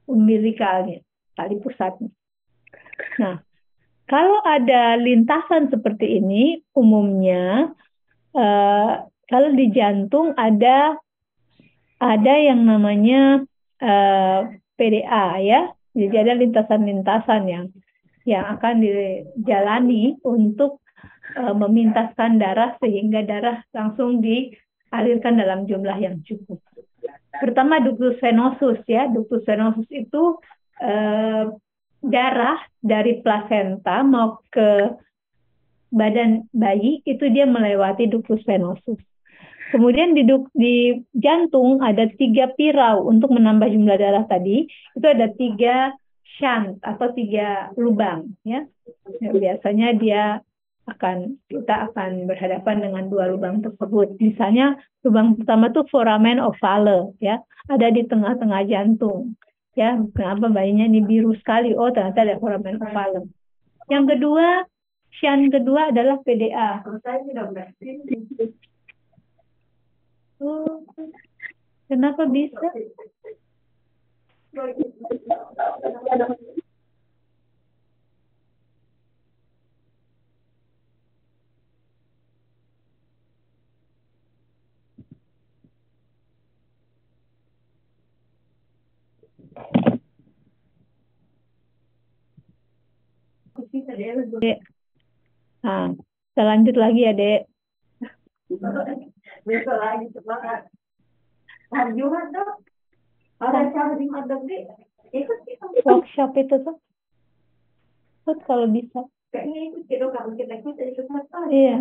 umbilikalnya, tali pusatnya. Nah, kalau ada lintasan seperti ini, umumnya kalau di jantung ada yang namanya PDA ya, jadi ada lintasan-lintasan yang akan dijalani untuk memintaskan darah sehingga darah langsung dialirkan dalam jumlah yang cukup. Pertama ductus venosus ya, ductus venosus itu darah dari plasenta mau ke badan bayi itu dia melewati ductus venosus. Kemudian di jantung ada 3 pirau untuk menambah jumlah darah tadi. Itu ada 3 shunt atau 3 lubang ya. Biasanya kita akan berhadapan dengan 2 lubang tersebut. Misalnya lubang pertama itu foramen ovale ya, ada di tengah-tengah jantung. Ya, kenapa bayinya ini biru sekali? Oh, ternyata ada foramen ovale. Yang kedua, shunt kedua adalah PDA. Oh, kenapa bisa? Nah, kita lanjut lagi ya, Dek. Besok lagi semangat. Hari Jumat dok. Ada acara di Madog deh. Ikut kita. Workshop itu tuh. Ikut kalau bisa. Kayaknya ikut ya dok. Kalau kita ikut ikut apa? Iya,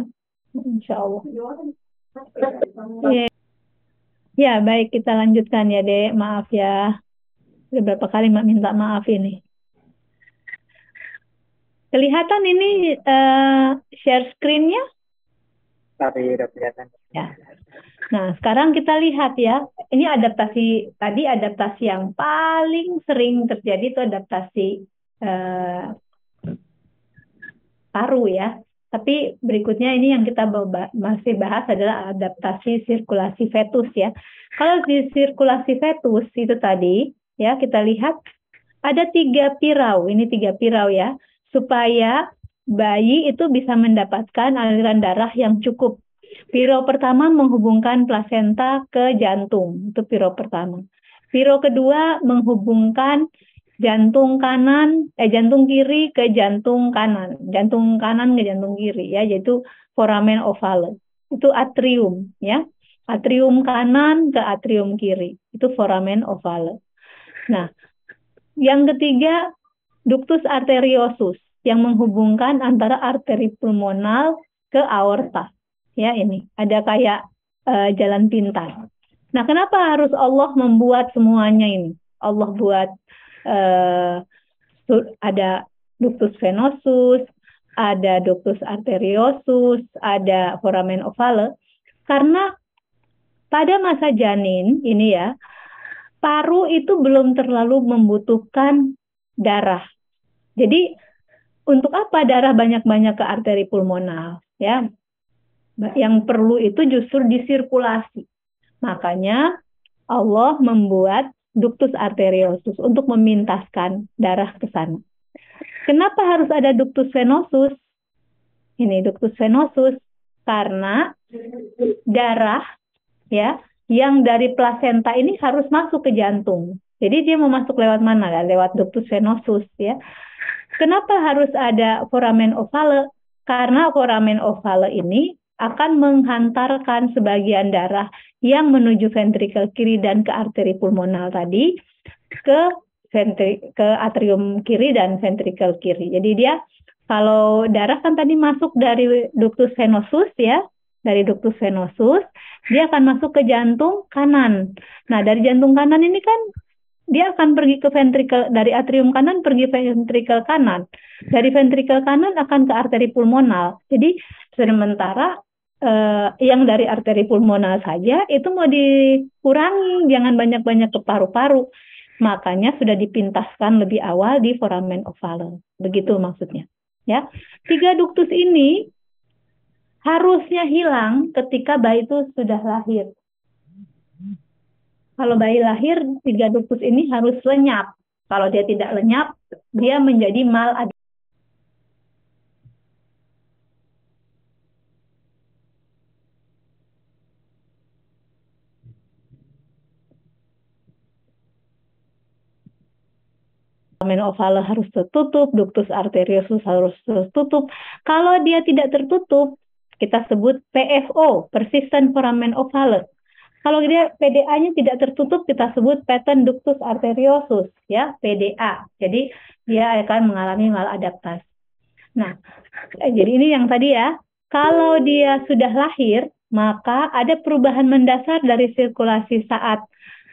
insya Allah. Iya. Ya, baik, kita lanjutkan ya, Dek. Maaf ya. Udah berapa kali Mak minta maaf ini. Kelihatan ini share screen-nya? Tapi udah kelihatan. Ya. Nah, sekarang kita lihat ya. Ini adaptasi, tadi adaptasi yang paling sering terjadi itu adaptasi paru ya. Tapi berikutnya ini yang kita masih bahas adalah adaptasi sirkulasi fetus ya. Kalau di sirkulasi fetus itu tadi ya kita lihat ada 3 pirau. Ini 3 pirau ya. Supaya bayi itu bisa mendapatkan aliran darah yang cukup. Pirau pertama menghubungkan plasenta ke jantung. Itu pirau pertama. Pirau kedua menghubungkan jantung kiri ke jantung kanan ke jantung kiri ya, yaitu foramen ovale. Itu atrium ya. Atrium kanan ke atrium kiri. Itu foramen ovale. Nah, yang ketiga ductus arteriosus yang menghubungkan antara arteri pulmonal ke aorta. Ya, ini ada kayak jalan pintas. Nah, kenapa harus Allah membuat semuanya ini? Allah buat ada ductus venosus, ada ductus arteriosus, ada foramen ovale. Karena pada masa janin ini ya, paru itu belum terlalu membutuhkan darah. Jadi untuk apa darah banyak-banyak ke arteri pulmonal? Ya, yang perlu itu justru disirkulasi. Makanya Allah membuat ductus arteriosus untuk memintaskan darah ke sana. Kenapa harus ada ductus venosus? Ini ductus venosus karena darah ya yang dari plasenta ini harus masuk ke jantung. Jadi dia mau masuk lewat mana? Lewat ductus venosus ya. Kenapa harus ada foramen ovale? Karena foramen ovale ini akan menghantarkan sebagian darah yang menuju ventrikel kiri dan ke arteri pulmonal tadi ke atrium kiri dan ventrikel kiri. Jadi dia kalau darah kan tadi masuk dari ductus venosus ya, dari ductus venosus dia akan masuk ke jantung kanan. Nah, dari jantung kanan ini kan dia akan pergi ke ventrikel, dari atrium kanan pergi ventrikel kanan. Dari ventrikel kanan akan ke arteri pulmonal. Jadi sementara yang dari arteri pulmonal saja itu mau dikurangi, jangan banyak-banyak ke paru-paru. Makanya sudah dipintaskan lebih awal di foramen ovale. Begitu maksudnya. Ya, 3 ductus ini harusnya hilang ketika bayi itu sudah lahir. Kalau bayi lahir, 3 ductus ini harus lenyap. Kalau dia tidak lenyap, dia menjadi maladaptasi. Foramen ovale harus tertutup, ductus arteriosus harus tertutup. Kalau dia tidak tertutup, kita sebut PFO, persistent foramen ovale. Kalau dia PDA-nya tidak tertutup, kita sebut patent ductus arteriosus, ya, PDA. Jadi dia akan mengalami maladaptasi. Nah, jadi ini yang tadi ya. Kalau dia sudah lahir, maka ada perubahan mendasar dari sirkulasi saat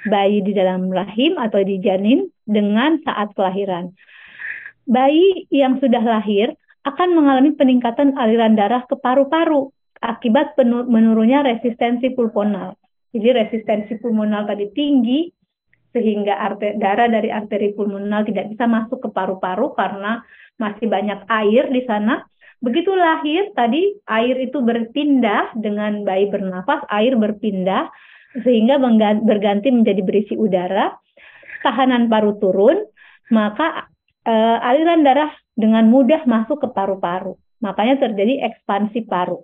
bayi di dalam rahim atau di janin dengan saat kelahiran. Bayi yang sudah lahir akan mengalami peningkatan aliran darah ke paru-paru akibat menurunnya resistensi pulmonal. Jadi resistensi pulmonal tadi tinggi sehingga darah dari arteri pulmonal tidak bisa masuk ke paru-paru karena masih banyak air di sana. Begitu lahir tadi air itu berpindah dengan bayi bernafas, air berpindah sehingga berganti menjadi berisi udara, tahanan paru turun, maka aliran darah dengan mudah masuk ke paru-paru. Makanya terjadi ekspansi paru.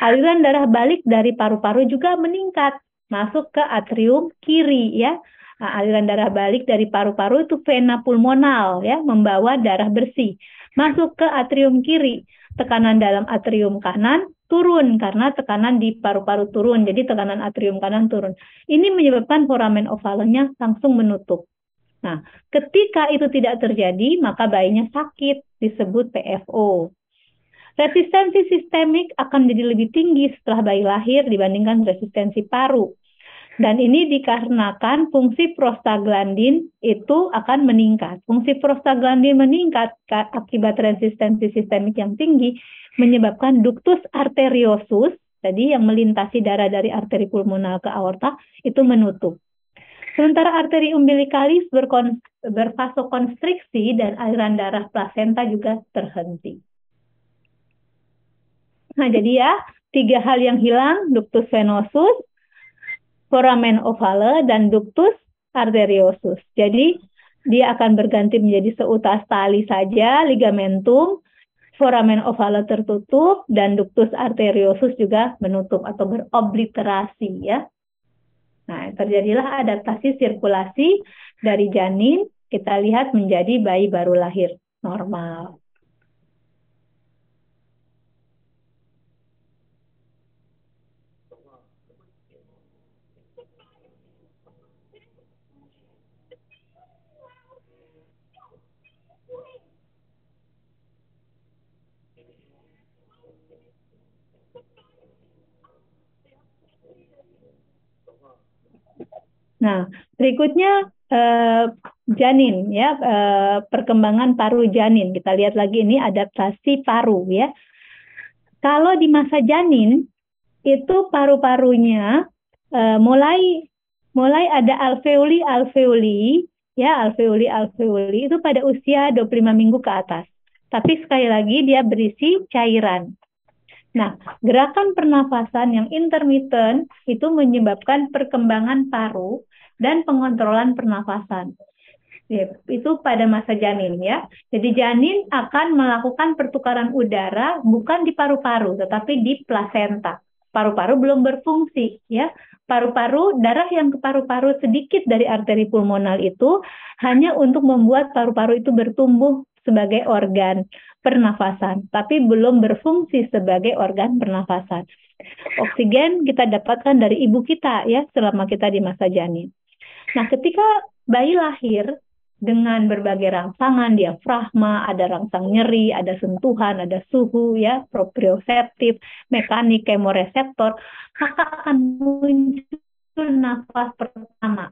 Aliran darah balik dari paru-paru juga meningkat, masuk ke atrium kiri ya. Nah, aliran darah balik dari paru-paru itu vena pulmonal ya, membawa darah bersih masuk ke atrium kiri. Tekanan dalam atrium kanan turun karena tekanan di paru-paru turun. Jadi tekanan atrium kanan turun. Ini menyebabkan foramen ovalenya langsung menutup. Nah, ketika itu tidak terjadi, maka bayinya sakit, disebut PFO. Resistensi sistemik akan jadi lebih tinggi setelah bayi lahir dibandingkan resistensi paru. Dan ini dikarenakan fungsi prostaglandin itu akan meningkat. Fungsi prostaglandin meningkat akibat resistensi sistemik yang tinggi, menyebabkan ductus arteriosus, tadi yang melintasi darah dari arteri pulmonal ke aorta, itu menutup. Sementara arteri umbilikalis bervasokonstriksi dan aliran darah plasenta juga terhenti. Nah, jadi ya, 3 hal yang hilang, ductus venosus, foramen ovale, dan ductus arteriosus. Jadi, dia akan berganti menjadi seutas tali saja, ligamentum, foramen ovale tertutup, dan ductus arteriosus juga menutup atau berobliterasi ya. Nah, terjadilah adaptasi sirkulasi dari janin, kita lihat menjadi bayi baru lahir normal. Nah, berikutnya janin ya, perkembangan paru janin. Kita lihat lagi ini adaptasi paru ya. Kalau di masa janin itu paru-parunya mulai ada alveoli ya, alveoli itu pada usia 25 minggu ke atas. Tapi sekali lagi dia berisi cairan. Nah, gerakan pernafasan yang intermittent itu menyebabkan perkembangan paru dan pengontrolan pernafasan. Ya, itu pada masa janin ya. Jadi janin akan melakukan pertukaran udara bukan di paru-paru tetapi di plasenta. Paru-paru belum berfungsi ya. Paru-paru, darah yang ke paru-paru sedikit dari arteri pulmonal itu hanya untuk membuat paru-paru itu bertumbuh sebagai organ pernafasan, tapi belum berfungsi sebagai organ pernafasan. Oksigen kita dapatkan dari ibu kita ya selama kita di masa janin. Nah, ketika bayi lahir dengan berbagai rangsangan, diafragma, ada rangsang nyeri, ada sentuhan, ada suhu ya, proprioseptif, mekanik, kemoreseptor, maka akan muncul nafas pertama.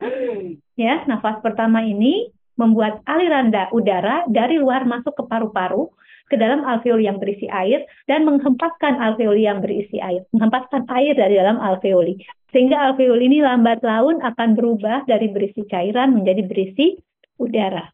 Ya, nafas pertama ini membuat aliran udara dari luar masuk ke paru-paru, ke dalam alveoli yang berisi air, dan menghempaskan alveoli yang berisi air. Menghempaskan air dari dalam alveoli. Sehingga alveoli ini lambat laun akan berubah dari berisi cairan menjadi berisi udara.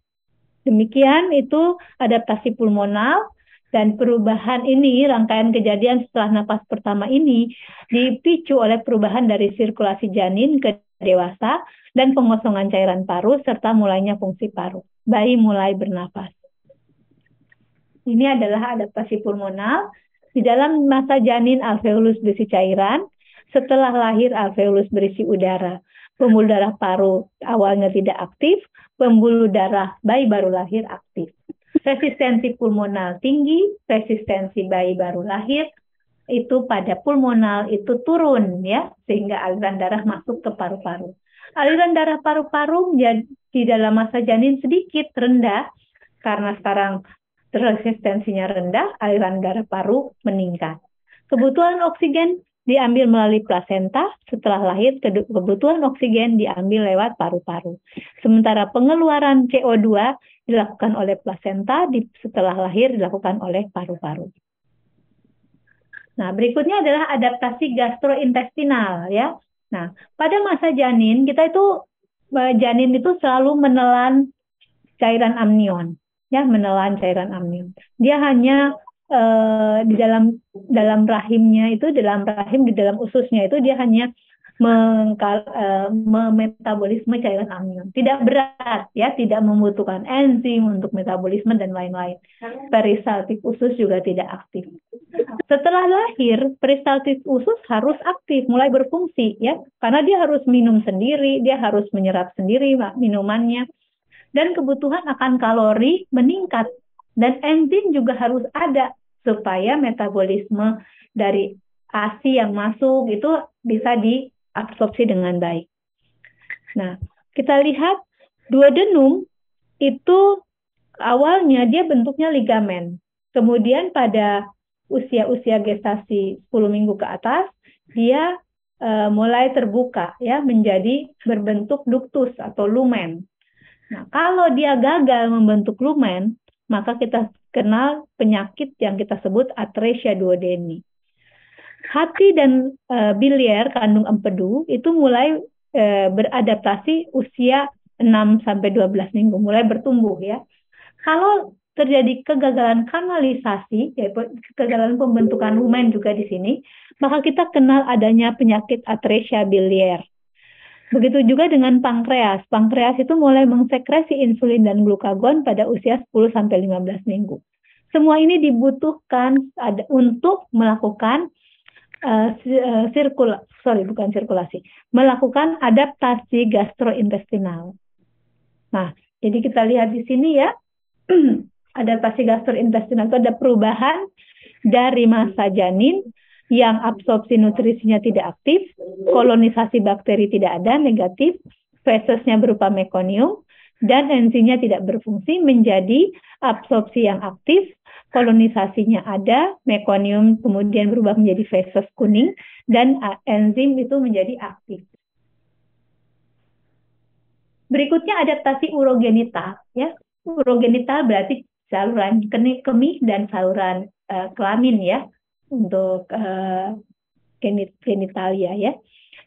Demikian itu adaptasi pulmonal, dan perubahan ini, rangkaian kejadian setelah napas pertama ini, dipicu oleh perubahan dari sirkulasi janin ke dewasa, dan pengosongan cairan paru, serta mulainya fungsi paru. Bayi mulai bernapas. Ini adalah adaptasi pulmonal. Di dalam masa janin alveolus berisi cairan, setelah lahir alveolus berisi udara. Pembuluh darah paru awalnya tidak aktif, pembuluh darah bayi baru lahir aktif. Resistensi pulmonal tinggi, resistensi bayi baru lahir, itu pada pulmonal itu turun ya, sehingga aliran darah masuk ke paru-paru. Aliran darah paru-paru di dalam masa janin sedikit rendah, karena sekarang resistensinya rendah, aliran darah paru meningkat. Kebutuhan oksigen diambil melalui plasenta, setelah lahir kebutuhan oksigen diambil lewat paru-paru. Sementara pengeluaran CO2 dilakukan oleh plasenta, setelah lahir dilakukan oleh paru-paru. Nah, berikutnya adalah adaptasi gastrointestinal ya. Nah, pada masa janin janin itu selalu menelan cairan amnion. Ya, menelan cairan amnion. Dia hanya di dalam rahimnya itu, di dalam ususnya itu dia hanya memetabolisme cairan amnion. Tidak berat ya, tidak membutuhkan enzim untuk metabolisme dan lain-lain. Perisaltik usus juga tidak aktif. setelah lahir, peristaltis usus harus aktif, mulai berfungsi ya, karena dia harus minum sendiri, dia harus menyerap sendiri minumannya, dan kebutuhan akan kalori meningkat, dan enzim juga harus ada supaya metabolisme dari ASI yang masuk itu bisa diabsorpsi dengan baik. Nah, kita lihat duodenum itu awalnya dia bentuknya ligamen. Kemudian pada usia-usia gestasi 10 minggu ke atas, dia mulai terbuka ya menjadi berbentuk ductus atau lumen. Nah, kalau dia gagal membentuk lumen, maka kita kenal penyakit yang kita sebut atresia duodeni. Hati dan biliar kandung empedu itu mulai beradaptasi usia 6 sampai 12 minggu, mulai bertumbuh ya. Kalau terjadi kegagalan kanalisasi, yaitu kegagalan pembentukan lumen juga di sini, maka kita kenal adanya penyakit atresia biliar. Begitu juga dengan pankreas. Pankreas itu mulai mengsekresi insulin dan glukagon pada usia 10 sampai 15 minggu. Semua ini dibutuhkan untuk melakukan melakukan adaptasi gastrointestinal. Nah, jadi kita lihat di sini ya, adaptasi gastrointestinal itu ada perubahan dari masa janin yang absorpsi nutrisinya tidak aktif, kolonisasi bakteri tidak ada, negatif, fesesnya berupa mekonium, dan enzimnya tidak berfungsi menjadi absorpsi yang aktif, kolonisasinya ada, mekonium kemudian berubah menjadi feses kuning, dan enzim itu menjadi aktif. Berikutnya adaptasi urogenital. Ya. Urogenital berarti saluran kemih dan saluran kelamin ya, untuk genitalia ya.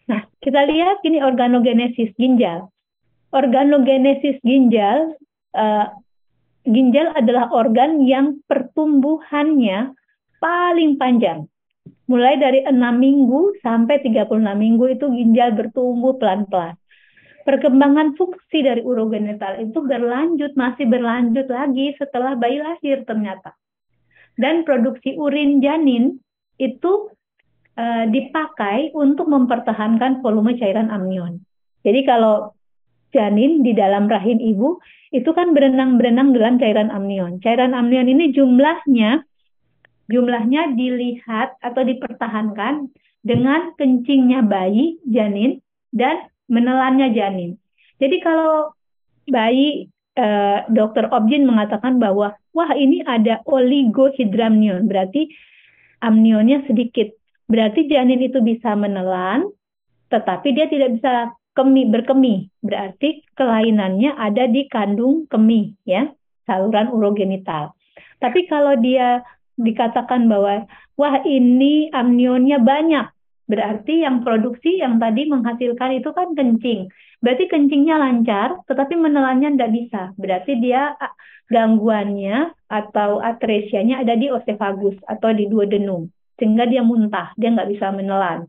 Nah, kita lihat ini organogenesis ginjal. Organogenesis ginjal, ginjal adalah organ yang pertumbuhannya paling panjang. Mulai dari 6 minggu sampai 36 minggu itu ginjal bertumbuh pelan-pelan. Perkembangan fungsi dari urogenital itu masih berlanjut lagi setelah bayi lahir ternyata. Dan produksi urin janin itu dipakai untuk mempertahankan volume cairan amnion. Jadi kalau janin di dalam rahim ibu itu kan berenang-berenang dalam cairan amnion. Cairan amnion ini jumlahnya dilihat atau dipertahankan dengan kencingnya bayi janin dan menelannya janin. Jadi kalau bayi dokter Objin mengatakan bahwa wah ini ada oligohidramnion, berarti amnionnya sedikit. Berarti janin itu bisa menelan, tetapi dia tidak bisa berkemih. Berarti kelainannya ada di kandung kemih, ya, saluran urogenital. Tapi kalau dia dikatakan bahwa wah ini amnionnya banyak, berarti yang produksi yang tadi menghasilkan itu kan kencing. Berarti kencingnya lancar, tetapi menelannya tidak bisa. Berarti dia gangguannya atau atresianya ada di oesophagus atau di duodenum. Sehingga dia muntah, dia nggak bisa menelan.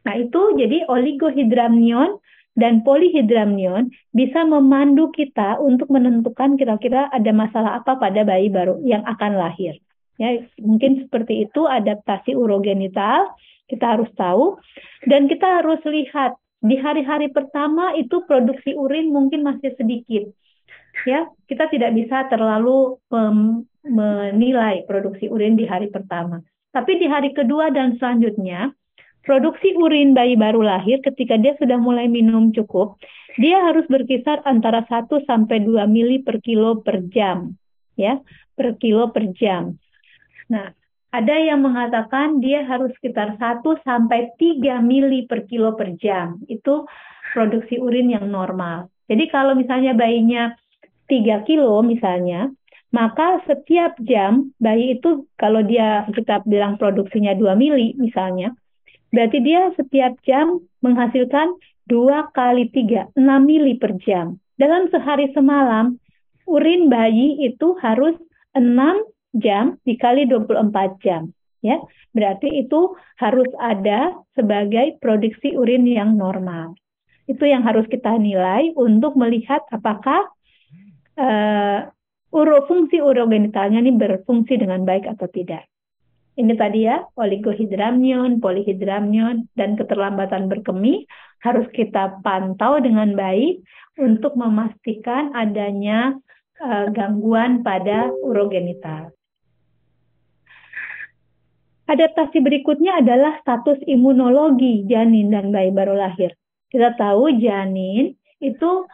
Nah itu jadi oligohidramnion dan polyhidramnion bisa memandu kita untuk menentukan kira-kira ada masalah apa pada bayi baru yang akan lahir. Ya, mungkin seperti itu adaptasi urogenital, kita harus tahu. Dan kita harus lihat, di hari-hari pertama itu produksi urin mungkin masih sedikit. Ya, kita tidak bisa terlalu menilai produksi urin di hari pertama. Tapi di hari kedua dan selanjutnya, produksi urin bayi baru lahir ketika dia sudah mulai minum cukup, dia harus berkisar antara 1 sampai 2 mili per kilo per jam. Ya, per kilo per jam. Nah, ada yang mengatakan dia harus sekitar 1 sampai 3 mili per kilo per jam. Itu produksi urin yang normal. Jadi kalau misalnya bayinya 3 kilo misalnya, maka setiap jam bayi itu kalau kita bilang produksinya 2 mili misalnya, berarti dia setiap jam menghasilkan 2 kali 3, 6 mili per jam. Dalam sehari semalam, urin bayi itu harus 6 jam dikali 24 jam. Ya, berarti itu harus ada sebagai produksi urin yang normal. Itu yang harus kita nilai untuk melihat apakah fungsi urogenitalnya ini berfungsi dengan baik atau tidak. Ini tadi ya, oligohidramnion, polihidramnion, dan keterlambatan berkemih harus kita pantau dengan baik untuk memastikan adanya gangguan pada urogenital. Adaptasi berikutnya adalah status imunologi janin dan bayi baru lahir. Kita tahu janin itu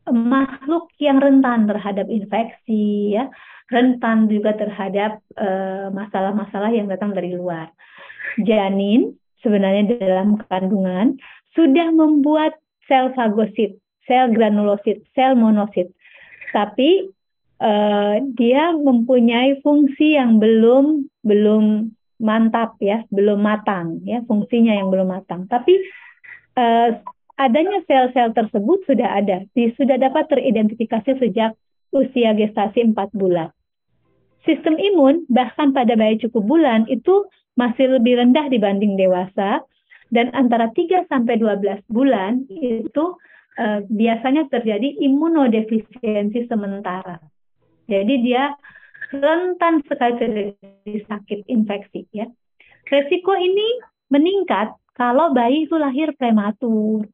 makhluk yang rentan terhadap infeksi, ya, rentan juga terhadap masalah-masalah yang datang dari luar. Janin sebenarnya dalam kandungan sudah membuat sel fagosit, sel granulosit, sel monosit, tapi dia mempunyai fungsi yang belum mantap, ya, belum matang, ya, fungsinya yang belum matang. Tapi adanya sel-sel tersebut sudah ada, sudah dapat teridentifikasi sejak usia gestasi 4 bulan. Sistem imun bahkan pada bayi cukup bulan itu masih lebih rendah dibanding dewasa, dan antara 3-12 bulan itu biasanya terjadi imunodefisiensi sementara. Jadi dia rentan sekali terjadi sakit infeksi, ya. Resiko ini meningkat kalau bayi itu lahir prematur,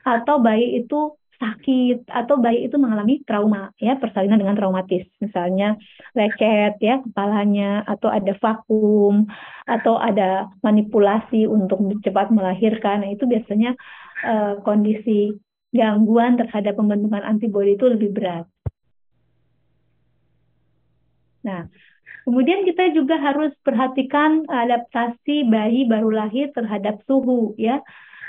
atau bayi itu sakit, atau bayi itu mengalami trauma, ya, persalinan dengan traumatis, misalnya lecet, ya, kepalanya, atau ada vakum, atau ada manipulasi untuk cepat melahirkan. Nah, itu biasanya kondisi gangguan terhadap pembentukan antibodi itu lebih berat. Nah, kemudian kita juga harus perhatikan adaptasi bayi baru lahir terhadap suhu, ya.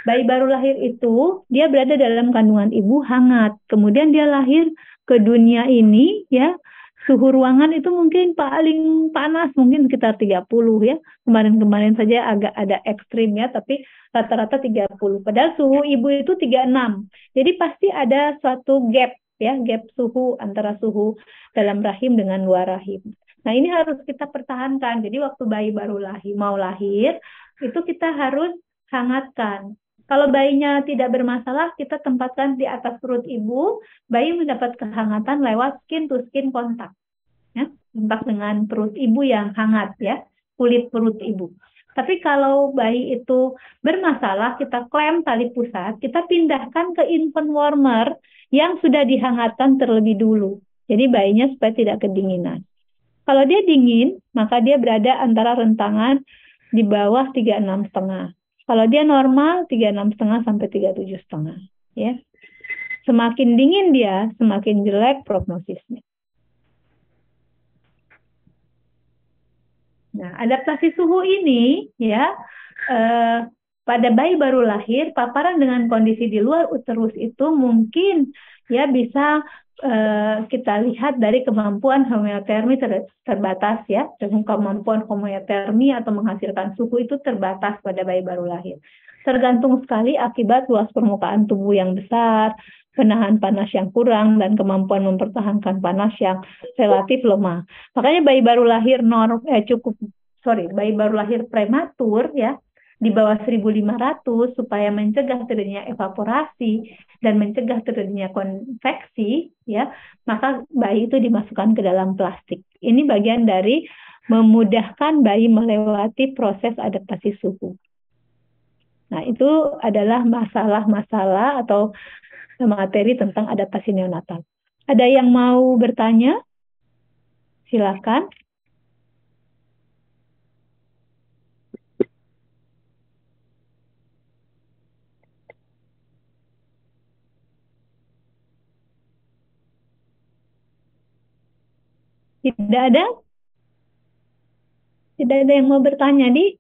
Bayi baru lahir itu dia berada dalam kandungan ibu hangat. Kemudian dia lahir ke dunia ini, ya. Suhu ruangan itu mungkin paling panas mungkin sekitar 30, ya. Kemarin-kemarin saja agak ada ekstrim, ya, tapi rata-rata 30. Padahal suhu ibu itu 36. Jadi pasti ada suatu gap, ya, gap suhu antara suhu dalam rahim dengan luar rahim. Nah, ini harus kita pertahankan. Jadi waktu bayi baru mau lahir, itu kita harus hangatkan. Kalau bayinya tidak bermasalah, kita tempatkan di atas perut ibu, bayi mendapat kehangatan lewat skin to skin kontak. Ya, kontak dengan perut ibu yang hangat, ya, kulit perut ibu. Tapi kalau bayi itu bermasalah, kita klem tali pusat, kita pindahkan ke infant warmer yang sudah dihangatkan terlebih dulu. Jadi bayinya supaya tidak kedinginan. Kalau dia dingin, maka dia berada antara rentangan di bawah 36,5. Kalau dia normal, 36,5 sampai 37,5. Ya. Semakin dingin dia, semakin jelek prognosisnya. Nah, adaptasi suhu ini, ya, pada bayi baru lahir, paparan dengan kondisi di luar uterus itu mungkin, ya, bisa kita lihat dari kemampuan homeotermi terbatas, ya. Kemampuan homeotermi atau menghasilkan suhu itu terbatas pada bayi baru lahir. Tergantung sekali akibat luas permukaan tubuh yang besar, penahan panas yang kurang, dan kemampuan mempertahankan panas yang relatif lemah. Makanya bayi baru lahir bayi baru lahir prematur, ya, di bawah 1.500 supaya mencegah terjadinya evaporasi dan mencegah terjadinya konveksi, ya, maka bayi itu dimasukkan ke dalam plastik. Ini bagian dari memudahkan bayi melewati proses adaptasi suhu. Nah, itu adalah masalah-masalah atau materi tentang adaptasi neonatal. Ada yang mau bertanya? Silakan. Tidak ada? Tidak ada yang mau bertanya, Di?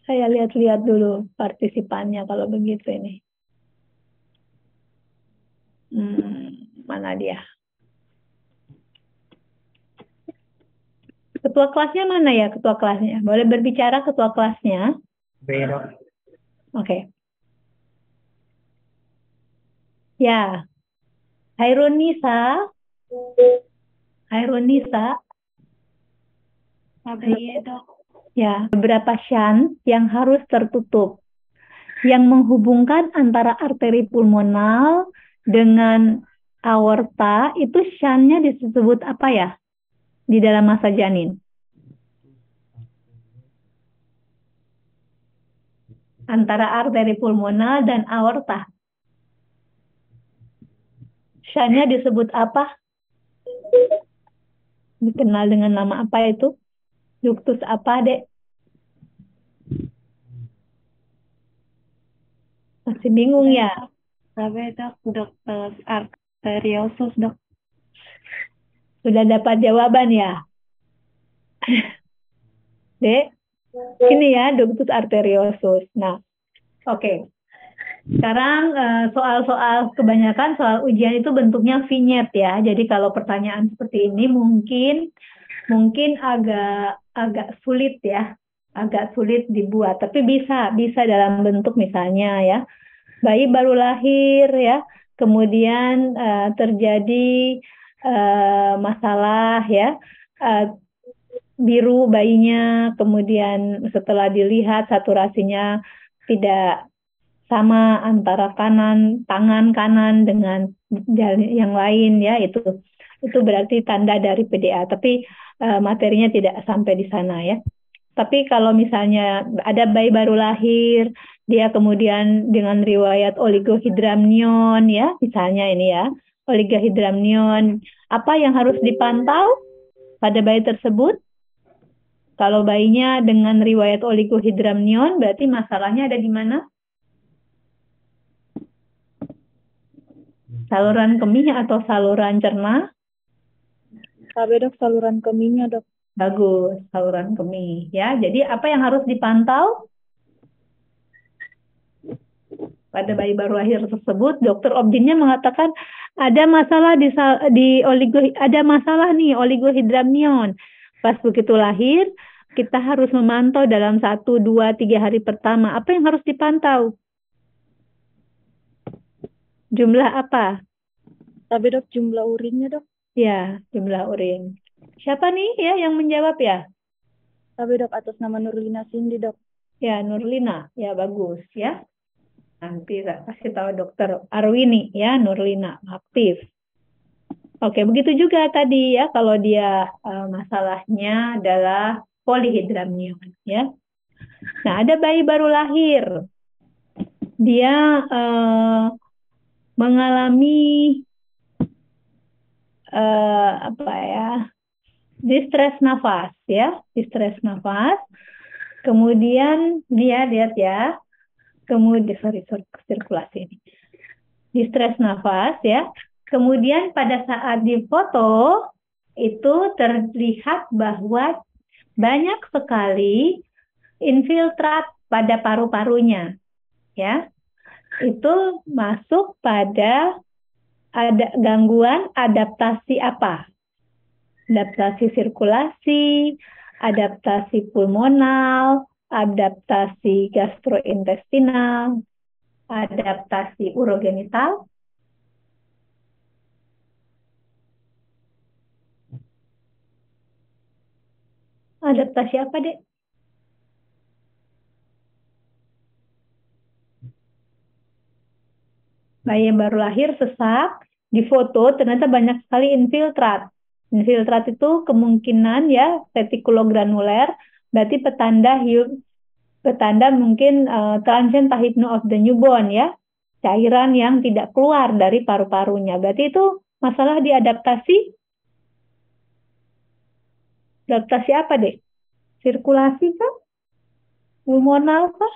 Saya lihat-lihat dulu partisipannya kalau begitu ini. Mana dia? Ketua kelasnya mana ya, ketua kelasnya? Boleh berbicara ketua kelasnya? Bero. Oke. Ya. Hairunisa. Ya, beberapa shunt yang harus tertutup, yang menghubungkan antara arteri pulmonal dengan aorta, itu shuntnya disebut apa ya di dalam masa janin? antara arteri pulmonal dan aorta. Shuntnya disebut apa? Dikenal dengan nama apa itu? Ductus apa, Dek? Masih bingung ya? Tapi dok, Dr. Arteriosus dok. Sudah dapat jawaban ya? Dek, ini ya ductus arteriosus. Nah, oke. Sekarang soal-soal kebanyakan soal ujian itu bentuknya vignette ya. Jadi kalau pertanyaan seperti ini mungkin agak sulit ya, agak sulit dibuat. Tapi bisa dalam bentuk misalnya ya, bayi baru lahir ya, kemudian terjadi masalah ya, biru bayinya, kemudian setelah dilihat saturasinya tidak sama antara tangan kanan dengan yang lain ya, itu berarti tanda dari PDA, tapi materinya tidak sampai di sana ya. Tapi kalau misalnya ada bayi baru lahir, dia kemudian dengan riwayat oligohidramnion ya, misalnya ini ya, oligohidramnion, apa yang harus dipantau pada bayi tersebut? Kalau bayinya dengan riwayat oligohidramnion, berarti masalahnya ada di mana? Saluran kemih atau saluran cerna? Dok, saluran kemihnya dok. Bagus, saluran kemih ya. Jadi apa yang harus dipantau pada bayi baru lahir tersebut? Dokter obstinnya mengatakan ada masalah ada masalah nih oligohidramnion. Pas begitu lahir, kita harus memantau dalam 1, 2, 3 hari pertama. Apa yang harus dipantau? Jumlah apa? Tapi dok, jumlah urinnya dok. Ya, jumlah urin. Siapa nih ya yang menjawab ya? Tapi dok, atas nama Nurlina Cindy dok. Ya, Nurlina. Ya, bagus ya. Nanti kasih tahu dokter Arwini ya, Nurlina aktif. Oke, begitu juga tadi ya, kalau dia masalahnya adalah polihidramnion ya. Nah, ada bayi baru lahir. Dia mengalami distres nafas ya, distres nafas. Kemudian dia lihat ya, kemudian sirkulasi ini. Distres nafas ya. Kemudian pada saat difoto itu terlihat bahwa banyak sekali infiltrat pada paru-parunya ya. Itu masuk pada ada gangguan adaptasi apa? Adaptasi sirkulasi, adaptasi pulmonal, adaptasi gastrointestinal, adaptasi urogenital. Adaptasi apa, Dek? Bayi yang baru lahir sesak, di foto ternyata banyak sekali infiltrat. Infiltrat itu kemungkinan ya retikulogranuler, berarti petanda mungkin transient tachypno of the newborn ya, cairan yang tidak keluar dari paru-parunya. Berarti itu masalah di adaptasi. Adaptasi apa, Dek? Sirkulasi kah? Pulmonal kah?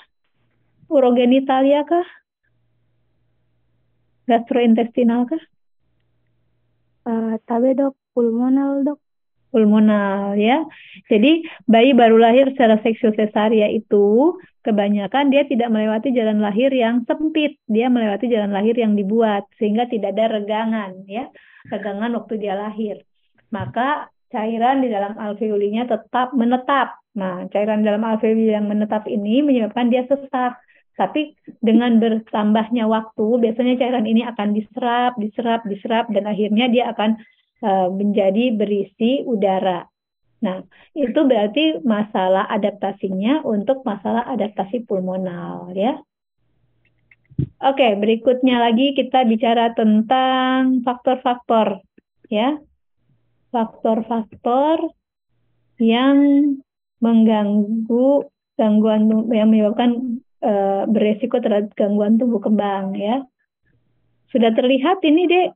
Urogenitalia kah? Gastrointestinal kah? Tapi dok, pulmonal dok. Pulmonal ya. Jadi bayi baru lahir secara seksil sesaria itu kebanyakan dia tidak melewati jalan lahir yang sempit, dia melewati jalan lahir yang dibuat sehingga tidak ada regangan ya, regangan waktu dia lahir. Maka cairan di dalam alveolinya tetap menetap. Nah, cairan dalam alveoli yang menetap ini menyebabkan dia sesak. Tapi dengan bertambahnya waktu, biasanya cairan ini akan diserap dan akhirnya dia akan menjadi berisi udara. Nah, itu berarti masalah adaptasinya untuk masalah adaptasi pulmonal ya. Oke, berikutnya lagi kita bicara tentang faktor-faktor ya. Faktor-faktor yang mengganggu yang menyebabkan beresiko terhadap gangguan tumbuh kembang ya. Sudah terlihat ini Dek